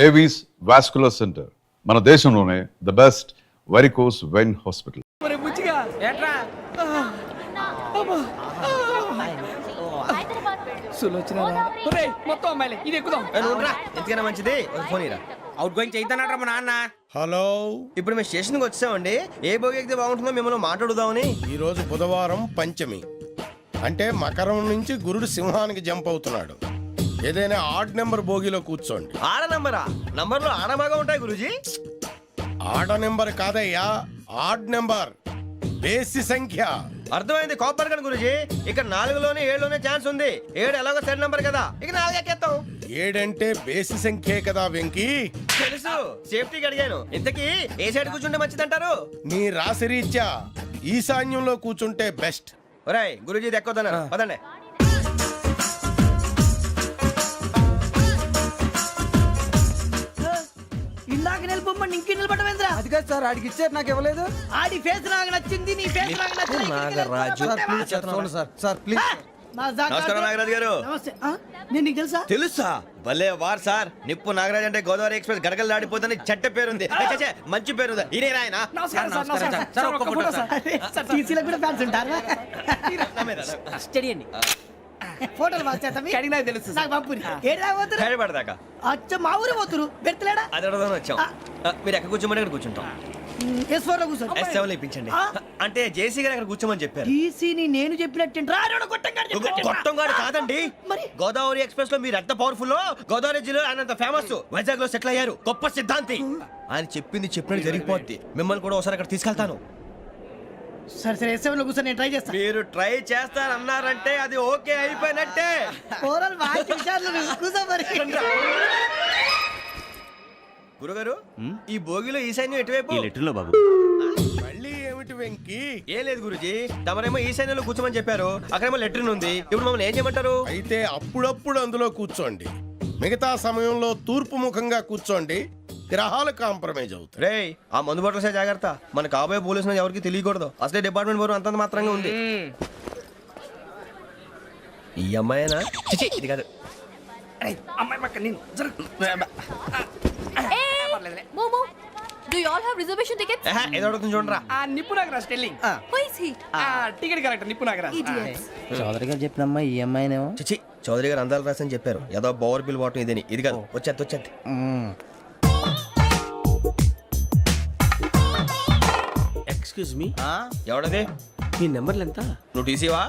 Avis vascular centre, మన దేశంలోనే the best varicose vein hospital. మొత్తం అమ్మాయిలే, ఇది ఎక్కుదాం. ఎందుకైనా మంచిది ఫోన్ ఇరా. అవుట్ గోయింగ్ చేద్దానట్రా మా నాన్న. హలో, ఇప్పుడు మేము స్టేషన్కి వచ్చామండి. ఏ బోగి ఎక్కితే బాగుంటుందో మిమ్మల్ని మాట్లాడుదామని. ఈరోజు బుధవారం పంచమి, అంటే మకరం నుంచి గురుడు సింహానికి జంప్ అవుతున్నాడు. ఏదైనా ఆడ్ నెంబర్ బోగిలో కూర్చోండి. ఆడ నంబరా? నంబర్లో ఆడ బాగా ఉంటాయి గురూజీ. ఆడ నెంబర్ కాదయ్యా, ఆడ్ నెంబర్, బేసి సంఖ్య. అర్థమైంది, కాపర్ కానీ గురూజీ. ఇక్కడ 4లోనే 7లోనే ఛాన్స్ ఉంది. 7 ఎలాగో సెడ్ నంబర్ కదా, ఇక 4 ఎక్కేస్తాం. 7 అంటే బేసి సంఖ్యే కదా వెంకీ. తెలుసు, సేఫ్టీకి అడిగాను. ఇంతకీ ఏ సైడ్ కూర్చుంటే మంచిదంటారు? నీ రాశి రీత్యా ఈశాన్యంలో కూర్చుంటే బెస్ట్. ఒరేయ్ గురూజీ దెక్కొద్దన్నారు, పదండి. ఇందాక నిలబొమ్మని ఇంకే నిలబడమేంద్రా? అది కాదు సార్, ఆడికి ఇచ్చారు, నాకు ఇవ్వలేదు. ఆడి ఫేస్ నాకు నచ్చింది, నీ ఫేస్ నాకు నచ్చింది. నాగరాజు. Sir please. నమస్కారం నాగరాజు గారు. నమస్తే. నేను నీకు తెలుసా? తెలుసా? భలే వార్ సార్. నిప్పు నాగరాజ్ అంటే గోదావరి ఎక్స్ప్రెస్ గడగలు దాడిపోతుంది చెట్ట పేరుంది. మంచి పేరు. ఇదే ఆయన. నమస్కారం సార్, నమస్కారం సార్. ఒక్క ఫోటో సార్. సార్ టీసీలో కూడా ఫ్యాన్స్ ఉంటారా? స్టడీ అండి. ఫోటోలు పాస్ చేస్తాం. కడిగినా తెలుసు నాకు పంపుని. ఏడా పోతురు? హైదరాబాద్ అచ్చా, మా ఊరు పోతురు. పెడతలేడా? అది అడగదామని వచ్చాం. మీరు ఎక్కడ కూర్చోమని అక్కడ కూర్చుంటాం. S4 లో కూర్చో. S7 ఇప్పించండి. అంటే జేసీ గారు అక్కడ కూర్చోమని చెప్పారు. టీసీని నేను చెప్పినట్టు గొట్టంగాడు కాదండి. మరి గోదావరి ఎక్స్ప్రెస్ లో మీరు ఎంత పవర్ఫుల్, గోదావరి జిల్లా ఆయన ఫేమస్. వైజాగ్ లో సెటిల్ అయ్యారు, గొప్ప సిద్ధాంతి. ఆయన చెప్పింది చెప్పినట్టు జరిగిపోద్ది. మిమ్మల్ని కూడా ఒకసారి అక్కడ తీసుకెళ్తాను. సరే సరే, S7 లో కూర్చొని నేను ట్రై చేస్తాను. మీరు ట్రై చేస్తారన్నారంటే అది ఓకే అయిపోయినట్టే. ఓవరాల్ బాగా చూశారు. కూర్చో మరి. గురుగారు, ఈ భోగిలో ఈశాన్యం ఎటువైపు? బాబు మళ్ళీ ఏమిటి వెంకీ? ఏం లేదు గురుజీ, తమరేమో ఈశాన్యంలో కూర్చోమని చెప్పారు. అక్కడేమో లెట్రిన్ ఉంది. ఇప్పుడు మమ్మల్ని ఏం చేయమంటారు? అయితే అప్పుడప్పుడు అందులో కూర్చోండి. మిగతా సమయంలో తూర్పు ముఖంగా కూర్చోండి. గ్రహాలు కాంప్రమైజ్ అవుతాయి. రే, ఆ మందు బట్టలసే జాగ్రత్త. మన కాబోయే పోలీసులు ఎవరికి తెలియకూడదు. అసలే డిపార్ట్మెంట్ బోరు అంతంత మాత్రంగా ఉంది. ఈ అమ్మాయినా? చిచి, ఇది కాదు. అమ్మాయి పక్క నేను Momo, do you all have reservation tickets? ఏదో అడుగుతుంది చూడరా. ఆ నిప్పు Nagaraj telling. Who is he? Ticket correct, నిప్పు నాగరాజ్. Idiots. చౌదరి గారు చెప్పినమ్మా ఈ అమ్మాయినేమో. చిచి, చౌదరి గారు అందాలు రాసని చెప్పారు. ఏదో బోర్ బిల్ వాటం ఇదని. ఇది కాదు, వచ్చేది. Excuse me, ఎవడది? మీ నెంబర్లు ఎంత? నువ్వు టీసీవా?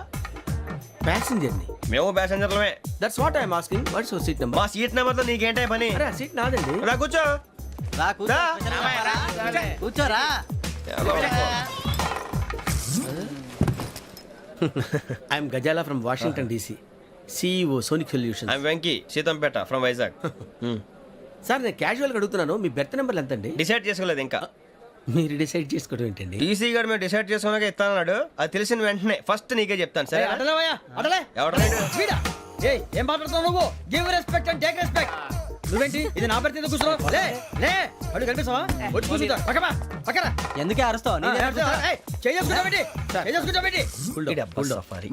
ప్యాసింజర్ ని. మేము ప్యాసెంజర్లమే. That's what I'm asking. What's your seat number? మా సీట్ నెంబర్ తో నీకేంటే పని? అరే ఆ సీట్ నాదండి. రా కూర్చో. రా. కూర్చోరా. I'm Gazala from Washington DC, CEO Sonic solution. I'm Venky, Seethampeta from Vizag. Sir నేను క్యాజువల్గా అడుగుతున్నాను, మీ బెర్త్ నెంబర్లు ఎంత అండి? డిసైడ్ చేసుకోలేదు ఇంకా. మీరు డిసైడ్ చేసుకోవడం ఏంటండి? టీసీ గారు మేము డిసైడ్ చేసుకున్నాక ఇస్తానన్నాడు. అది తెలిసిన వెంటనే ఫస్ట్ నీకే చెప్తాను. సరే వీడా? ఏయ్, ఏం మాట్లాడుతున్నావు నువ్వు? Give respect and take respect. నువ్వేంటి ఇది నా పరిస్థితి కూర్చున్నావు? లే లే, అడుగు కనిపిస్తావా? వచ్చి కూర్చుంటా. పక్కన ఎందుకే అరుస్తావు?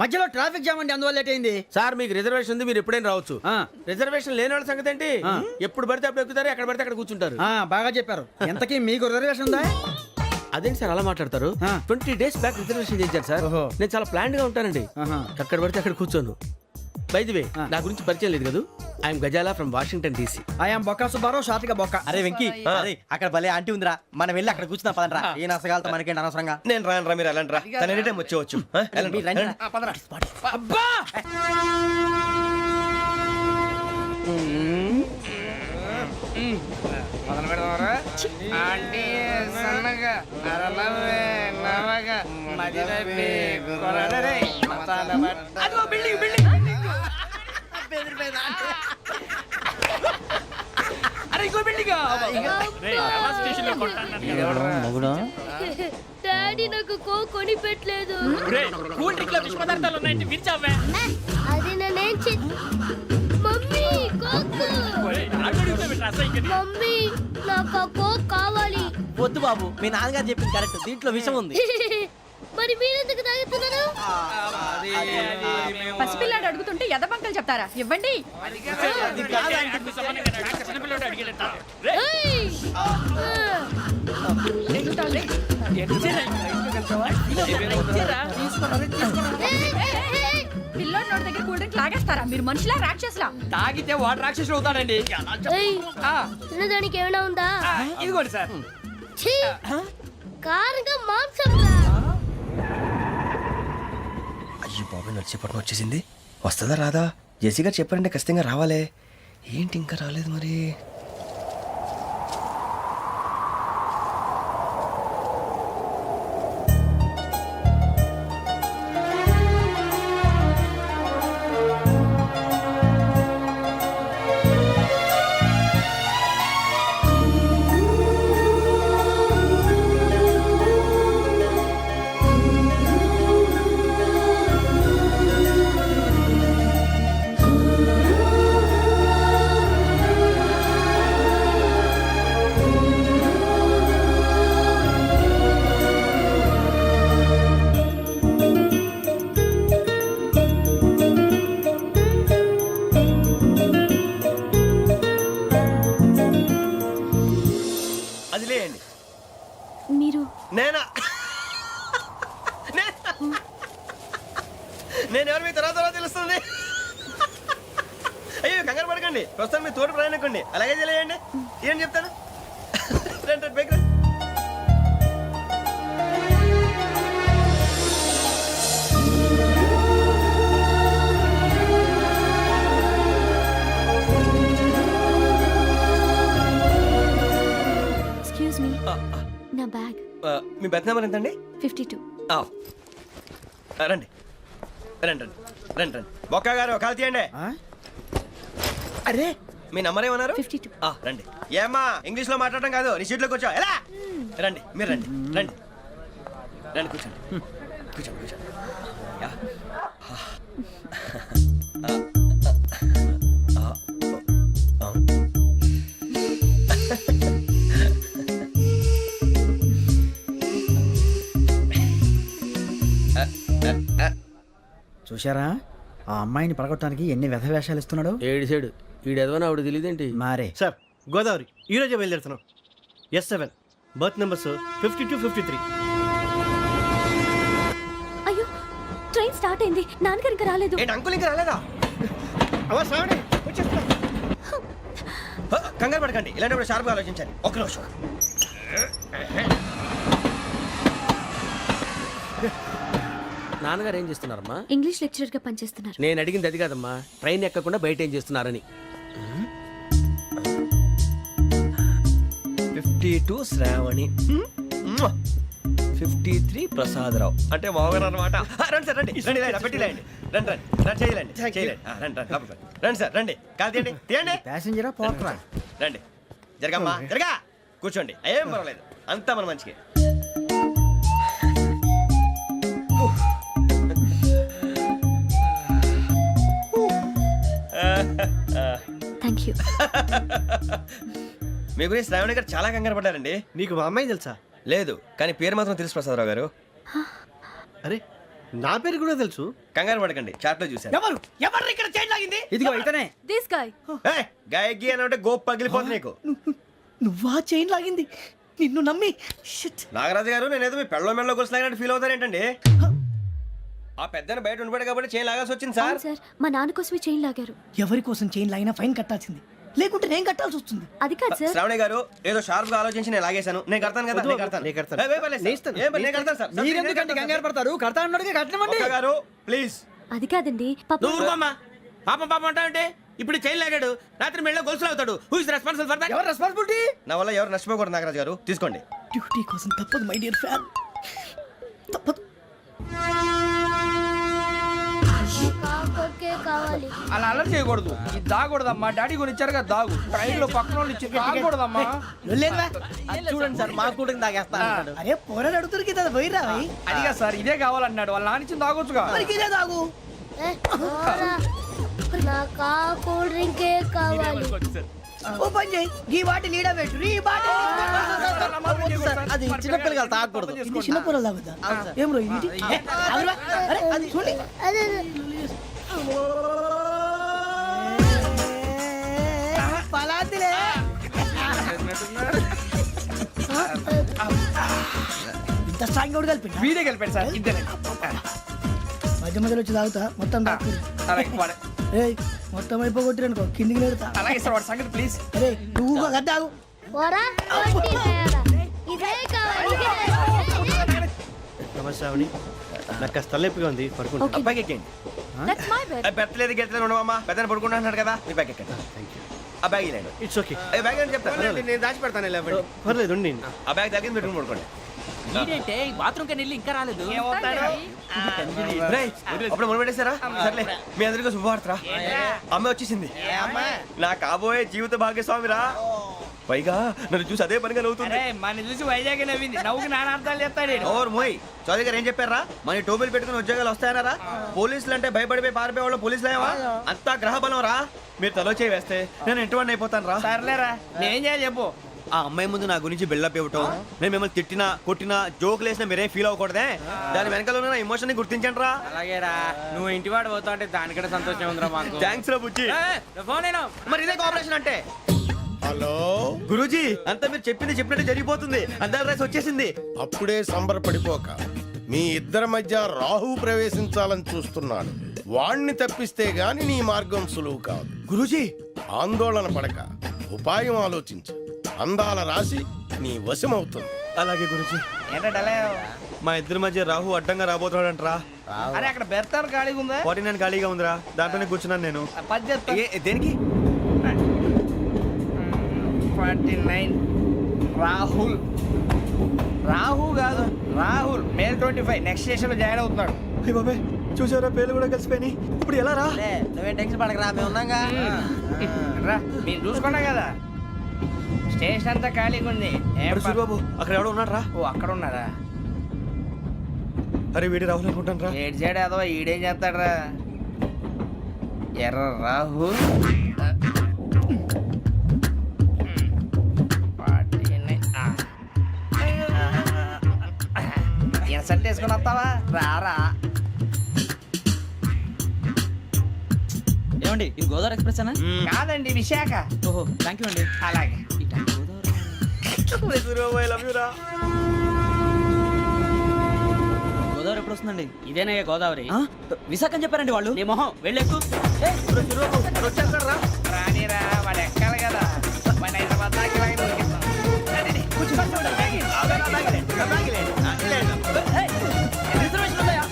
మధ్యలో ట్రాఫిక్ జామ్ అండి, అందువల్ల లేట్ అయింది. సార్ మీకు రిజర్వేషన్ ఉంది, మీరు ఎప్పుడైనా రావచ్చు. రిజర్వేషన్ లేని వాళ్ళ సంగతి ఏంటి? ఎప్పుడు పడితే అప్పుడు ఎక్కుతారు, ఎక్కడ పడితే అక్కడ కూర్చుంటారు. బాగా చెప్పారు. ఎంతకీ మీకు రిజర్వేషన్ ఉందా? అదేంటి సార్ అలా మాట్లాడతారు? 20 days బ్యాక్ రిజర్వేషన్ చేశారు సార్. నేను చాలా ప్లాన్డ్ గా ఉంటానండి. అక్కడ పడితే అక్కడ కూర్చోను. బై ది వే, నా గురించి పరిచయం లేదు కదా. I'm Gazala from Washington DC. I'm Bokka Subbarao, షార్ట్గా బొక్క. అరే వెంకీ, అక్కడ భలే ఆంటీ ఉందిరా, మనం వెళ్ళి అక్కడ కూర్చున్నా పదనరా. ఏ నసగాలతో మనకేంటి అనవసరంగా. నేను రాను రా, మీరు వెళ్ళండి రా. తన ఎనీ టైం వచ్చేవచ్చు. అబ్బా, మొదలు పెడదామరా? ఆంటీ సన్నగా అరలవే నవగా మదిరపి కొరడరే మతాల బట్. అదిగో బిల్డింగ్ బిల్డింగ్. అరే ఇంకో బిల్డింగ్. డాడీ నాకు కోక్ కొని పెట్టలేదు. కూల్ డ్రింక్ లో విష పదార్థాలు ఉన్నాయంటే విరిచావే. అది నేనేం మమ్మీ కోక్. మమ్మీ నాకు కోక్ కావాలి. వద్దు బాబు, మీ నాన్నగారు చెప్పింది కరెక్ట్. దీంట్లో విషయం ఉంది. మరి మీరెందుకు తాగుతున్నారు? పసిపిల్లాడు అడుగుతుంటే ఎదబంకలు చెప్తారా? ఇవ్వండి. ఏయ్! పిల్లోడి నోటి దగ్గర కూల్ డ్రింక్ లాగేస్తారా? మీరు మనుషులా రాక్షసులా? తాగితే వాడు రాక్షసుడు అవుతాడండి. ఏయ్! ఆ, తినడానికి ఏమైనా ఉందా? ఆ, ఇదిగోండి సార్. ఛీ! కారంగా మాంసం రా. అయ్యి బాబాయ్ నడిచేపట్నం వచ్చేసింది. వస్తుందా రాదా? జెసీ గారు చెప్పారంటే ఖచ్చితంగా రావాలే. ఏంటి ఇంకా రాలేదు మరి? అది లేండి. మీరు నేనా? నేను ఎవరు మీ తర్వాత తెలుస్తుంది. అయ్యో కంగారు పడకండి, ప్రస్తుతం మీ తోటి ప్రయాణకండి. అలాగే తెలియండి. ఏం చెప్తాను. రండి రండి, పైకి రండి. ఎక్స్క్యూజ్ మీ, నా బ్యాగ్. మీ బెత్ నెంబర్ ఎంతండి? 52. రండి రండి రండి రండి రండి. బొక్క గారు కాల్ తీయండి. అరే మీ నంబర్ ఏమన్నారు? 52. రండి. ఏమ్మా ఇంగ్లీష్ లో మాట్లాడడం కాదు, నీ సీట్లో కూర్చో. ఎలా రండి, మీరు రండి రండి రండి, కూర్చోండి కూర్చోండి కూర్చోండి. యా. చూశారా ఆ అమ్మాయిని పడగొట్టడానికి ఎన్ని వ్యధ వేషాలు ఇస్తున్నాడు. ఏడు సైడు ఈడెదవని ఆవిడ తెలియదేంటి? మారే సార్ గోదావరి ఈరోజే బయలుదేరుతున్నాం. S7 berth numbers 52, 53. అయ్యో, ట్రైన్ స్టార్ట్ అయింది. నాన్నగారు ఇంకా రాలేదు. ఏంటి అంకుల్ ఇంకా రాలేదా? కంగారు పడకండి, ఇలాంటప్పుడు షార్ప్గా ఆలోచించాలి. ఒక్క నిమిషం. నాన్నగారు ఏం చేస్తున్నారమ్మా? ఇంగ్లీష్ లెక్చరర్ గా పనిచేస్తున్నారు. నేను అడిగింది అది కాదమ్మా, ట్రైన్ ఎక్కకుండా బయట ఏం చేస్తున్నారని. 52 శ్రావణి, 53 ప్రసాదరావు అంటే మామగారు అనమాట. రండి సార్ రండి రండి, ఇలా పెట్టి లేండి. రండి రండి రండి, చేయలేండి చేయలేండి. రండి రండి లోపలికి రండి. రండి సార్ రండి, కాలు తీయండి తీయండి. ప్యాసింజరా పోట్రా. రండి జరగమ్మా జరగా, కూర్చోండి. ఏం పర్వాలేదు, అంతా మన మంచికి. Thank you. మీ గురించి శ్రావణి గారు చాలా కంగారు పడ్డారండి. నీకు మా అమ్మాయి తెలుసా? లేదు, కానీ పేరు మాత్రం తెలుసు ప్రసాదరావు గారు. అరే నా పేరు కూడా తెలుసు. కంగారు పడకండి, చాట్ లో చూశాను. ఎవరు ఎవరు ఇక్కడ చైన్ లాగింది? ఇదిగో ఇతనే. This guy. గాయకి అని అంటే గోప్ పగిలిపోతుంది నీకు. నువ్వా చైన్ లాగింది? నిన్ను నమ్మి షిట్. నాగరాజు గారు, నేనేదో మీ పెళ్ళ మెళ్ళలో గురిసిలాగినట్టు ఫీల్ అవుతారేంటండి? ఆ పెద్దని బయట ఉండిపోయాడు కాబట్టి చేయి లాగాల్సి వచ్చింది సార్. అవును సార్, మా నాన్న కోసమే చైన్ లాగారు. ఎవరి కోసం చైన్ లాగినా ఫైన్ కట్టాల్సింది, లేకుంటే నేను కట్టాల్సి వస్తుంది. అది కాదు సార్. శ్రావణి గారు ఏదో షార్ప్ గా ఆలోచించి నేను లాగేశాను. నేను కడతాను కదా, నేను కడతాను. నేను కడతాను. ఏ, పర్లేదు సార్. ఏం పర్లేదు, నేను కడతాను సార్. మీరెందుకంటే కంగారు పడతారు? కడతా అన్నాడుగా కట్టమండి. ఒక్క గారు ప్లీజ్. అది కాదండి, పాప. నువ్వు ఊరుకోమ్మా. పాపం పాపం అంటావంటే ఇప్పుడు చైన్ లాగాడు, రాత్రి మెళ్ళ గొలుసులు అవుతాడు. Who is responsible for that? ఎవరు రెస్పాన్సిబిలిటీ? నా వల్ల ఎవరు నష్టపోకూడదు నాగరాజు గారు, తీసుకోండి. డ్యూటీ కోసం తప్పదు మై డియర్ ఫ్యాన్, తప్పదు. కాకొక్కే కావాలి. అలా అలర్ చేయకూడదు. ఇది దాగకూడదమ్మా. డాడీ కొని ఇచ్చారు కదా దాగు. ట్రైన్ లో పక్కన వాళ్ళు ఇచ్చి దాగకూడదమ్మా. చూడండి సార్, మా కూడా తాగేస్తా. అరే పోరాడు అడుగుతారు కదా, పోయిరా. అదిగా సార్, ఇదే కావాలన్నాడు. వాళ్ళ నానిచ్చింది తాగొచ్చుగా. ఇదే తాగు. ఏ, పోరా. నాకు ఆ కూల్ డ్రింకే కావాలి. ఓ పని చేయి ఈ బాటిల్ లీడ పెట్టు ఈ బాటిల్ అది చిన్నపిల్లలు తాగకూడదు. ఇది చిన్న పొరలు తాగుతా ఏం రో ఇది అరే అది చూడండి అదే పలాతిలే ఇంత స్ట్రాంగ్ కూడా కలిపి వీడే కలిపాడు సార్ ఇద్దరే. మధ్య మధ్యలో వచ్చి తాగుతా మొత్తం తాకు అలాగే వాడు. ఏయ్ మొత్తం అయిపోగొట్టిరనుకో కిందికి నేడుతా అలాగే సార్ వాడు సంగతి ప్లీజ్. అరే నువ్వు గద్ద తాగు పోరా వడ్డీ తయారా. ఇదే కావాలి ఇదే. నమస్తే శ్రావణి, నాకు కాస్త తలెప్పిగా ఉంది, పడుకుంటా. Okay. బ్యాగ్ ఎక్కండి. That's my bed. పెట్టలేదు గెట్టలేదు ఉండవమ్మా, పెద్దని పడుకుంటున్నాడు కదా, మీ బ్యాగ్ ఎక్కండి. ఆ బ్యాగ్ ఇలాండి. ఇట్స్ ఓకే, ఏ బ్యాగ్ అని చెప్తాను, నేను దాచి పెడతాను. పర్లేదు ఉండి. ఆ బ్యాగ్ తగ్గింది పెట్టుకుని పడుకోండి. బాత్రూమ్ కని వెళ్ళి ఇంకా రాలేదు. రేయ్, అప్పుడు మొదలు పెట్టేశారా? సర్లే, మీ అందరికీ శుభవార్తరా, అమ్మ వచ్చేసింది. నా కాబోయే జీవిత భాగ్యస్వామిరా. పైగా నన్ను చూసి అదే పనిగా నవ్వుతుంది. మన చూసి వైజాగ్ నవ్వింది, నవ్వుకి నాన్న అర్థాలు చెప్తాడు. ఓర్ మోయ్, చౌదరి గారు ఏం చెప్పారా? మన టోబీలు పెట్టుకుని ఉద్యోగాలు వస్తాయనరా? పోలీసులు అంటే భయపడిపోయి పారిపోయే వాళ్ళు పోలీసులు అయ్యావా? అంతా గ్రహ బలం రా. మీరు తలో చేయి వేస్తే నేను ఇంటివాడిని అయిపోతాను రా. సర్లేరా, నేనేం చేయాలి చెప్పు. ఆ అమ్మాయి ముందు నా గురించి బిల్డప్ ఇవ్వటం, నేను మిమ్మల్ని తిట్టినా కొట్టినా జోకులు వేసినా మీరేం ఫీల్ అవ్వకూడదే. దాని వెనకాల ఉన్న నా ఎమోషన్ ని గుర్తించండి రా. అలాగేరా, నువ్వు ఇంటి వాడు పోతా అంటే దానికంటే సంతోషం ఉందిరా మాకు. థ్యాంక్స్ రా బుజ్జి. ఫోన్ అయినా మరి ఇదే కోఆపరేషన్ అంటే. హలో, గురూజీ, అంతా మీరు చెప్పింది చెప్పినట్టు జరిగిపోతుంది. అందాల రైస్ వచ్చేసింది. అప్పుడే సంబరపడిపోక. మీ ఇద్దరి మధ్య రాహు ప్రవేశించాలని చూస్తున్నాడు. వాణ్ణి తప్పిస్తే గాని నీ మార్గం సులువు కాదు. గురూజీ, ఆందోళన పడక, ఉపాయం ఆలోచించు. అందాల రాశి నీ వశమవుతుంది. అలాగే గురూజీ. ఏంటంటే మా ఇద్దరి మధ్య రాహు అడ్డంగా రాబోతున్నాడంట్రా. అరే అక్కడ బెర్తాను ఖాళీగా ఉందా? 49 ఖాళీగా ఉందిరా, దాంట్లోనే కూర్చున్నాను నేను. పది చెప్తా. దేనికి? 49 రాహుల్. రాహు కాదు, రాహుల్. మే 25 నెక్స్ట్ స్టేషన్ లో జాయిన్ అవుతున్నాడు. అయ్య బాబాయ్, చూసారా పేర్లు కూడా కలిసిపోయినాయి. ఇప్పుడు ఎలా రా? నువ్వేం టెన్షన్ పడకరా, మేము ఉన్నాగా. రా, మీరు చూసుకున్నా కదా, స్టేషన్ అంతా ఖాళీగా ఉంది. ఏం అరే సూరిబాబు, అక్కడ ఎవడో ఉన్నాడు రా. ఓ అక్కడ ఉన్నారా? అరే వీడి రాహుల్ అనుకుంటాను రా. ఏడు చేయడం అదో ఈడేం చేస్తాడరా? ఎర్ర రాహు. సెట్ వేసుకుని వస్తావా? రారా. ఏమండి ఇది గోదావరి ఎక్స్ప్రెస్ అనా? కాదండి, విశాఖ. ఓహో థ్యాంక్ యూ అండి. అలాగే. సూరిబాబు, ఐ లవ్ యు రా. గోదావరి ఎప్పుడు వస్తుందండి? ఇదేనయ్యా గోదావరి. విశాఖ అని చెప్పారండి వాళ్ళు. నీ మొహం వెళ్ళెక్కు. వచ్చేస్తాడు రా. రానిరా, వాడు ఎక్కాలి కదా. మన హైదరాబాద్ దాకా ఇలాగే దొరికిస్తాం. రండి, కూర్చో. రిజర్వేషన్ ఉన్నాయా?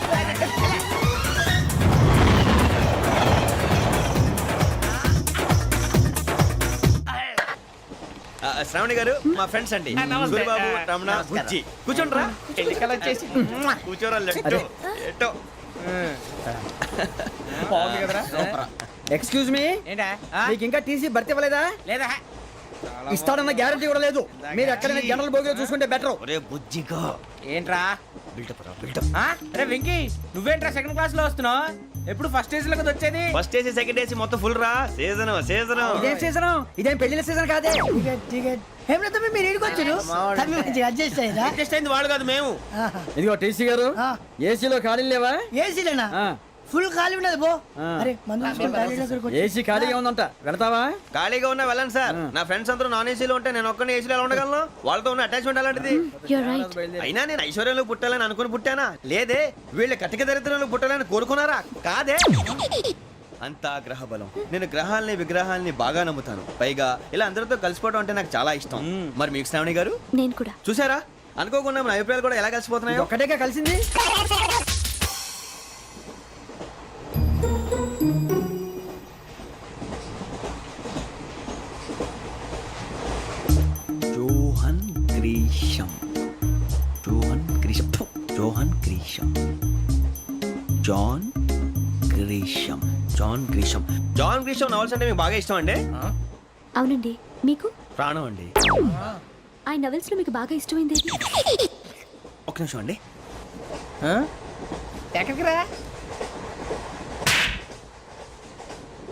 శ్రావణి గారు మా ఫ్రెండ్స్ అండి. నమస్తే. సూరిబాబు, రమణ, బుజ్జి. కూర్చోండి రా. ఎన్నికలు వచ్చేసి కూర్చోరా. లెట్టో ఎట్టో. బాగుంది కదరా? ఎక్స్క్యూజ్ మీ, ఏంటా? మీకు ఇంకా టీసీ భర్తీ ఇవ్వలేదా? లేదా ఇస్తాడన్న గ్యారంటీ కూడా లేదు. మీరు ఎక్కడైనా జనరల్ బోగిలో చూసుకుంటే బెటర్. ఒరే బుజ్జిగా, ఏంట్రా? బిల్డప్ రా, బిల్డప్. అరే వెంకీ, నువ్వేంట్రా సెకండ్ క్లాస్ లో వస్తున్నావు? ఎప్పుడు ఫస్ట్ ఏసీ లో వచ్చేది? ఫస్ట్ ఏసీ సెకండ్ ఏసీ మొత్తం ఫుల్ రా. Season season. ఇదేం సీజన్? ఇదేం పెళ్లిన సీజన్ కాదే. ఏమిటో మీరు ఇడికి వచ్చారు, అడ్జస్ట్ అయ్యారా? అడ్జస్ట్ అయింది వాళ్ళు కాదు, మేము. ఇదిగో టీసీ గారు, ఏసీలో ఖాళీ లేవా? ఏసీలేనా? ఫుల్ ఖాళీ ఉండదు పో. అరే ఏసీ ఖాళీగా ఉందంట, వెళతావా? ఖాళీగా ఉన్నా వెళ్ళండి సార్. నా ఫ్రెండ్స్ అందరూ నాన్ ఏసీలో ఉంటే నేను ఒక్కనే ఏసీలో ఎలా ఉండగలను? వాళ్ళతో ఉన్న అటాచ్మెంట్ అలాంటిది. అయినా నేను ఐశ్వర్యంలో పుట్టాలని అనుకుని పుట్టానా? లేదే. వీళ్ళ కటిక దరిద్రంలో పుట్టాలని కోరుకున్నారా? కాదే. అంతా గ్రహ బలం. నేను గ్రహాలని విగ్రహాలని బాగా నమ్ముతాను. పైగా ఇలా అందరితో కలిసిపోవడం అంటే నాకు చాలా ఇష్టం. మరి మీకు శ్రావణి గారు? నేను కూడా. చూసారా, అనుకోకుండా మన అభిప్రాయాలు కూడా ఎలా కలిసిపోతున్నాయి. ఒక్కటేగా కలిసింది. Johan Grisham, Johan Grisham, Johan Grisham, John Grisham, John Grisham. John Grisham novels అంటే మీకు బాగా ఇష్టం అండి? అవునండి. మీకు? ప్రాణం అండి. ఆ నవెల్స్ లో మీకు బాగా ఇష్టమైంది ఏది? ఒక్క నిమిషం అండి. ఎక్కడికి రా?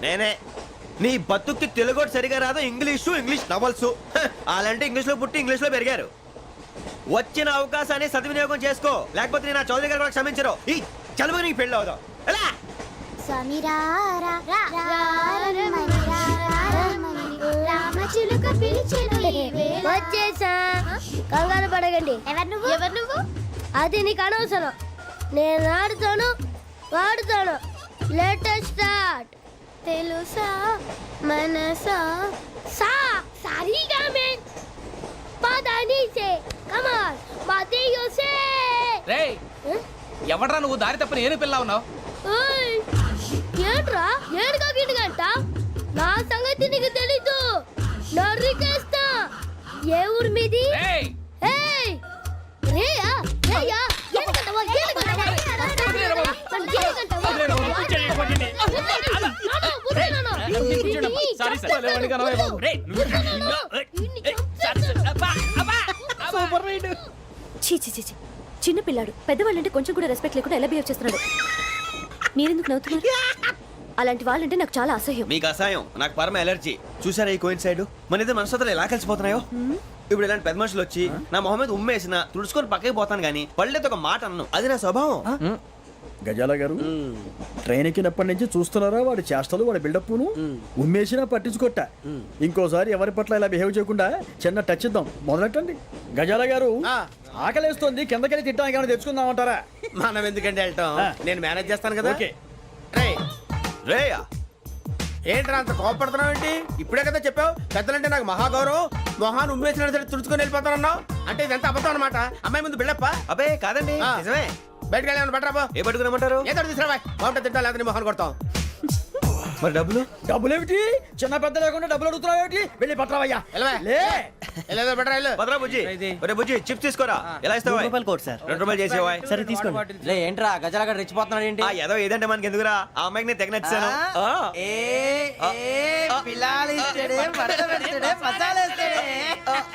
నేనే నీ బతుక్కి తెలుగు ఒకటి సరిగా రాదు, ఇంగ్లీష్ నవల్స్. అలాంటి ఇంగ్లీష్ లో పుట్టి ఇంగ్లీష్ లో పెరిగారు. వచ్చిన అవకాశాన్ని సద్వినియోగం చేసుకో, లేకపోతే నేను నా చౌదరి గారు కూడా క్షమించరు. ఈ చదువు నీకు పెళ్ళి అవుదాం. ఎలా వచ్చేసా, కంగారు పడగండి. ఎవరు నువ్వు? అది నీకు అనవసరం. నేను ఆడుతాను, వాడుతాను. Latest start. తెలుసా మనసా సా సారీగా మే పదని సే కమాన్ మాదేయో సే. రేయ్ ఎవడ్రా నువ్వు దారి తప్పని ఏను పిల్ల ఉన్నావు? ఓయ్ ఏంట్రా ఏడుగా గిడుగంట? నా సంగతి నీకు తెలీదు. నరికేస్తా. ఏ ఊరు మీది? రేయ్ ఏయ్ రేయా రేయా ఏడుగంటవా ఏడుగంటవా సారీ సార్. రేయ్ సూపర్ రైడ్. చీ చీ చీ చీ. చిన్న పిల్లాడు పెద్దవాళ్ళంటే కొంచెం కూడా రెస్పెక్ట్ లేకుండా ఎలా బిహేవ్ చేస్తున్నాడు. మీరెందుకు నవ్వుతున్నారు? అలాంటి వాళ్ళంటే నాకు చాలా అసహ్యం. మీకు అసహాయం, నాకు పరమ ఎలర్జీ. చూసారా ఈ కోయిన్ సైడ్? మన ఇద్దరు మనసుతో ఎలా కలిసిపోతున్నాయో. ఇప్పుడు ఇలాంటి పెద్ద మనుషులు వచ్చి నా మొహం మీద ఉమ్మేసిన తుడుచుకొని పక్కకి పోతాను కానీ పళ్ళేతో ఒక మాట అన్ను. అది నా స్వభావం. గజాల గారు ట్రైన్ ఎక్కినప్పటి నుంచి చూస్తున్నారా వాడి చేష్టలు, వాడి బిల్డప్ను. ఉమ్మేసినా పట్టించుకోట. ఇంకోసారి ఎవరి పట్ల ఇలా బిహేవ్ చేయకుండా చిన్న టచ్ ఇద్దాం. మొదలెట్టండి. గజాల గారు ఆకలేస్తోంది, కిందకెళ్ళి తిట్టడానికి ఏమైనా తెచ్చుకుందామంటారా? మనం ఎందుకంటే వెళ్తాం, నేను మేనేజ్ చేస్తాను కదా. ఓకే. రేయా ఏంట్రా అంత కోపడుతున్నావు ఏంటి? ఇప్పుడే కదా చెప్పావు పెద్దలంటే నాకు మహాగౌరవం, మొహాన్ని ఉమ్మేసిన సరే తుడుచుకొని వెళ్ళిపోతానన్నావు. అంటే ఇదంతా అబద్ధం అనమాట. అమ్మాయి ముందు బిల్డప్ప. అబ్బే కాదండి, నిజమే. బయటకు వెళ్ళాను బట్రాబో. ఏ పట్టుకురమ్మంటారు? ఏదో తీసుకురా బాగుంటుంది తింటా, లేదా మొహాన్ని కొడతాం. మరి డబ్బులు? డబ్బులేమిటి? చిన్న పెద్ద లేకుండా డబ్బులు అడుగుతున్నావు ఏమిటి? వెళ్ళి పట్టరావయ్యా. లే వెళ్ళేదో బట్రా వెళ్ళు. భద్రా బుజ్జి, ఒరే బుజ్జి చిప్స్ తీసుకోరా. ఎలా ఇస్తావా? Court sir. 2 రూపాయలు చేసేవా? సరే తీసుకోండి. లే ఏంట్రా గజాలగా రెచ్చిపోతున్నాడు ఏంటి? ఆ ఏదో ఏదంటే మనకి ఎందుకురా, ఆ అమ్మాయికి నేను తెగ నచ్చాను.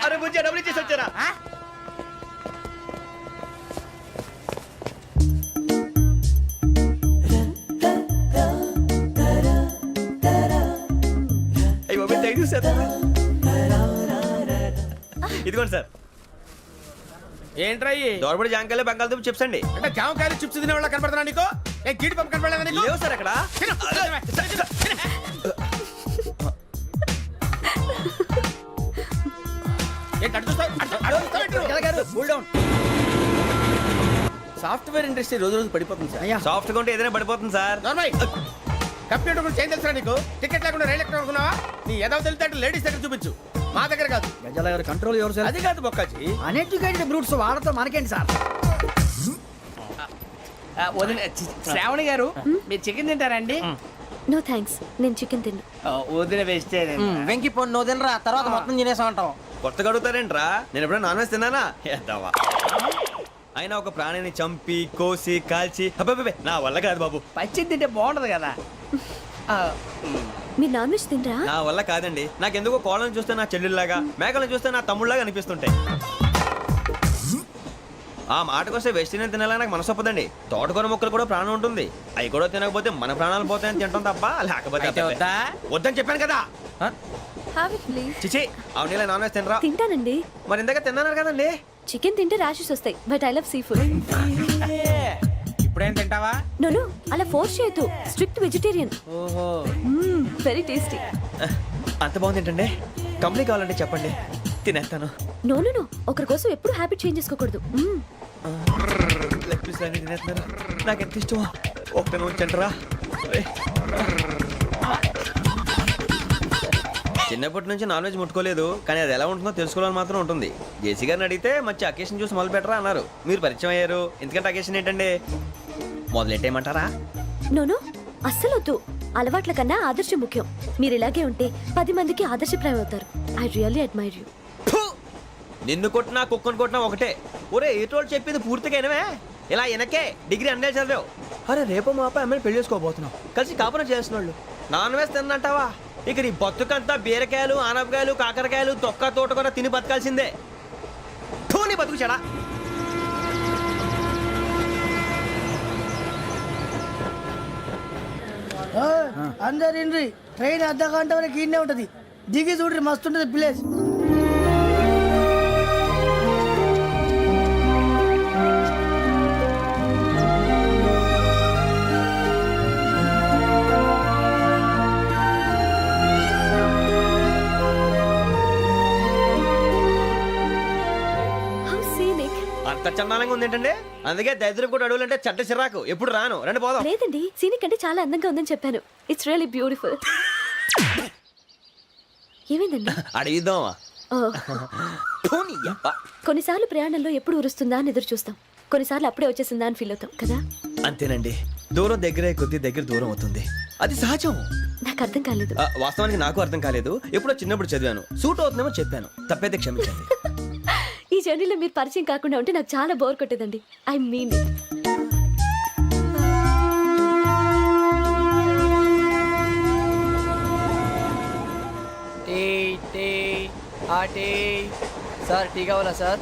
అరే బుజ్జి డబ్బులు ఇచ్చేసి వచ్చారా? అయ్యో తెగ చూసేదా. ఇదిగోండి సార్. ఏంట్రా ఇయి? దోరబడి జాంకాయలు బంగాళదుంప చిప్స్ అండి. అంటే జామకాయలు చిప్స్ తినే వాళ్ళ కనపడుతున్నా నీకు? ఏ గీడి పంప కనపడలేదా నీకు? లేవు సార్ అక్కడ. తిను, తిను, తిను. ఏంటి అటు చూస్తావు? అటు చూస్తావు ఏంటి? గజాల గారు కూల్ డౌన్. సాఫ్ట్వేర్ ఇండస్ట్రీ రోజు రోజు పడిపోతుంది సార్. అయ్యా సాఫ్ట్ గా ఉంటే ఏదైనా పడిపోతుంది సార్. నార్మల్ కంప్యూటర్ గురించి ఏం తెలుసా నీకు? టికెట్ లేకుండా రైలు ఎక్కడ అనుకున్నావా? నీ ఏదో తెలితే లేడీస్ దగ్గర చూపించు, మా దగ్గర కాదు. గజాల గారు కంట్రోల్ ఎవరు సార్? అది కాదు బొక్కాజీ. అన్ఎడ్యుకేటెడ్ బ్రూట్స్ వాడతాం మనకేంటి సార్? శ్రావణి గారు మీరు చికెన్ తింటారండి? నో థ్యాంక్స్, నేను చికెన్ తిన్ను. వదిన వేస్తే వెంకి పొన్ను నువ్వు తినరా, తర్వాత మొత్తం తినేసా ఉంటాం. కొత్తగా అడుగుతారేంట్రా? నేను ఎప్పుడైనా నాన్ వెజ్ తిన్నానా? ఎద్దావా. అయినా ఒక ప్రాణిని చంపి కోసి కాల్చి అబ్బబ్బబ్బే, నా వల్ల కాదు బాబు. పచ్చి తింటే బాగుంటది కదా. మీరు నాన్ వెజ్ తినరా? నా వల్ల కాదండి. నాకెందుకో కోళ్ళని చూస్తే నా చెల్లెళ్ళలాగా, మేకలను చూస్తే నా తమ్ముళ్ళలాగా అనిపిస్తుంటాయి. ఆ మాటకొస్తే వెస్టిరియన్ తినాలని నాకు మనసు ఒప్పదండి. తోటకూర మొక్కలు కూడా ప్రాణం ఉంటుంది. అవి కూడా తినకపోతే మన ప్రాణాలు పోతాయని తింటాం తప్ప లేకపోతే వద్దా? వద్దని చెప్పాను కదా. Have it please. చిచి అవునీ నాన్ వెజ్ తినరా? తింటానండి. మరి ఇందాక తిన్నాను కదండి. చికెన్ తింటే ర్యాషెస్ వస్తాయి, but I love sea food. ఇప్పుడేం తింటావా? నో అలా ఫోర్స్ చేయొద్దు. Strict vegetarian. ఓహో వెరీ టేస్టీ. అంత బాగుంది ఏంటండి? కంప్లీట్ కావాలంటే చెప్పండి, తినేస్తాను. నో ఒకరి కోసం ఎప్పుడు హ్యాబిట్ చేంజ్ చేసుకోకూడదు. లెగ్ పీస్ అన్ని తినేస్తున్నారు. నాకు ఎంత ఇష్టమో ఒకటే ఉంచండిరా. చిన్నప్పటి నుంచి నాన్ వెజ్ ముట్టుకోలేదు, కానీ అది ఎలా ఉంటుందో తెలుసుకోవాలని మాత్రం ఉంటుంది. జేసీ గారిని అడిగితే మంచి అకేషన్ చూసి మొదలు పెట్టరా అన్నారు. మీరు పరిచయం అయ్యారు, ఎందుకంటే అకేషన్ ఏంటండి? మొదలెట్టేయమంటారా? నో అస్సలు వద్దు. అలవాట్ల కన్నా ఆదర్శం ముఖ్యం. మీరు ఇలాగే ఉంటే 10 మందికి ఆదర్శప్రాయం అవుతారు. I really admire you. నిన్ను కొట్టినా కుక్కను కొట్టినా ఒకటే. ఒరే ఏటోళ్ళు చెప్పింది పూర్తిగా వినవే. ఇలా వెనకే డిగ్రీ అన్నే చదివావు. అరే రేపు మా అబ్బాయి అమ్మాయిని పెళ్లి చేసుకోబోతున్నావు, కలిసి కాపురం చేసిన వాళ్ళు నాన్ వెజ్ తిన్నంటావా? ఇక నీ బతుకంతా బీరకాయలు, ఆనపకాయలు, కాకరకాయలు, తొక్క తోట కూడా తిని బతకాల్సిందే. నీ బతుకు చెడా. అందరు ట్రైన్ అర్ధ గంట వరకు ఇన్నే ఉంటది దిగి చూడ్రి మస్తు ఉంటది ప్లేస్. How scenic. అంత చందానంగా ఉంది ఏంటంటే, అందుకే దరిద్రం కూడా అడవులంటే చెడ్డ చిరాకు. ఎప్పుడు రాను, రండి పోదాం. లేదండి, సీనిక్ అంటే చాలా అందంగా ఉందని చెప్పాను. It's really beautiful. ఏమైందండి? అడిగిద్దామా? ఓ, కొన్నిసార్లు ప్రయాణంలో ఎప్పుడు ఉరుస్తుందా అని ఎదురు చూస్తాం, కొన్నిసార్లు అప్పుడే వచ్చేసిందా అని ఫీల్ అవుతాం కదా. అంతేనండి, దూరం దగ్గరే కొద్ది దగ్గర దూరం అవుతుంది, అది సహజం. నాకు అర్థం కాలేదు. వాస్తవానికి నాకు అర్థం కాలేదు, ఎప్పుడో చిన్నప్పుడు చదివాను, సూట్ అవుతుందేమో చెప్పాను, తప్పైతే క్షమించండి. ఈ జర్నీలో మీరు పరిచయం కాకుండా ఉంటే నాకు చాలా బోర్ కొట్టేదండి. ఐ మీన్ టీ టీ ఆ టీ సార్ టీ కావాలా సార్?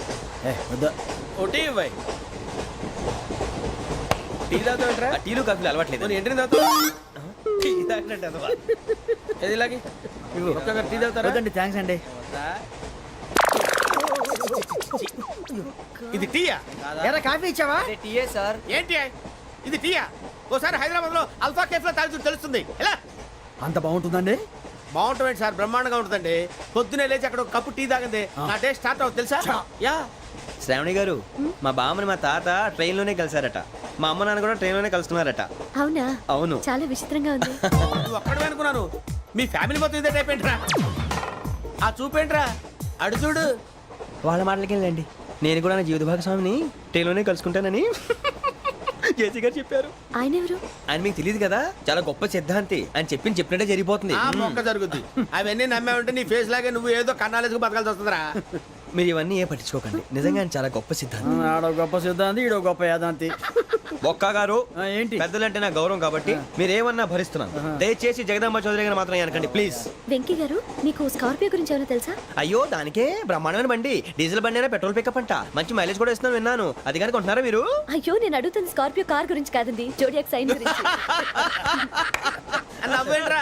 వద్దా. ఒకటి ఇవ్వాయి. టీ తాగుతావేంట్రా? టీలు కాఫీలు అలవాట్లేదు. ఎంట్రీ తాగుతావు? టీ తాగినట్టు అదవా. ఏది ఇలాగే ఒక్కగారు టీ తాగుతారా? వద్దండి, థ్యాంక్స్ అండి. ఇది టీయా? ఎరా కాఫీ ఇచ్చావా? టీయే సార్. ఏంటి ఇది టీయా? ఓసారి హైదరాబాద్ లో అల్ఫా కేఫ్ లో తాగుతూ తెలుస్తుంది. ఎలా అంత బాగుంటుందండి? బాగుంటుంది సార్, బ్రహ్మాండంగా ఉంటుందండి. పొద్దునే లేచి అక్కడ ఒక కప్పు టీ తాగింది నా డే స్టార్ట్ అవుతుంది తెలుసా? యా. శ్రావణి గారు, మా బామ్మని మా తాత ట్రైన్ లోనే కలిసారట, మా అమ్మ నాన్న కూడా ట్రైన్ లోనే కలుసుకున్నారట. అవునా? అవును. చాలా విచిత్రంగా ఉంది. నువ్వు ఒక్కడే అనుకున్నాను, మీ ఫ్యామిలీ మొత్తం ఇదే టైప్ ఏంట్రా? ఆ చూపేంట్రా, అడు చూడు. వాళ్ళ మాటలకి వెళ్ళండి, నేను కూడా నా జీవిత భాగస్వామిని ట్రైన్ లోనే కలుసుకుంటానని జేసీ గారు చెప్పారు. ఆయన ఎవరు? ఆయన మీకు తెలియదు కదా, చాలా గొప్ప సిద్ధాంతి అని చెప్పినట్టే జరిగిపోతుంది. మొక్క జరుగుద్ది. అవన్నీ నమ్మే ఉంటే నీ ఫేస్ లాగే నువ్వు ఏదో కన్నాలేసుకు బతకాల్సి వస్తుందిరా. మీరు ఇవన్నీ ఏ పట్టించుకోకండి, నిజంగా ఆయన చాలా గొప్ప సిద్ధాంతి. ఆడో గొప్ప సిద్ధాంతి, ఈడో గొప్ప యాదాంతి. ఒక్క గారు, ఏంటి? పెద్దలంటే నా గౌరవం కాబట్టి మీరేమన్నా భరిస్తున్నాను. దయచేసి జగదాంబ చౌదరి గారు మాత్రం అనకండి ప్లీజ్. వెంకీ గారు, మీకు స్కార్పియో గురించి ఏమైనా తెలుసా? అయ్యో, దానికే బ్రహ్మాండమైన బండి, డీజిల్ బండి అయినా పెట్రోల్ పికప్ అంట, మంచి మైలేజ్ కూడా ఇస్తున్నాను విన్నాను. అది కానీ కొంటున్నారా మీరు? అయ్యో, నేను అడుగుతుంది స్కార్పియో కార్ గురించి కాదండి, జోడియాక్ సైన్ గురించి. నవ్వేంట్రా?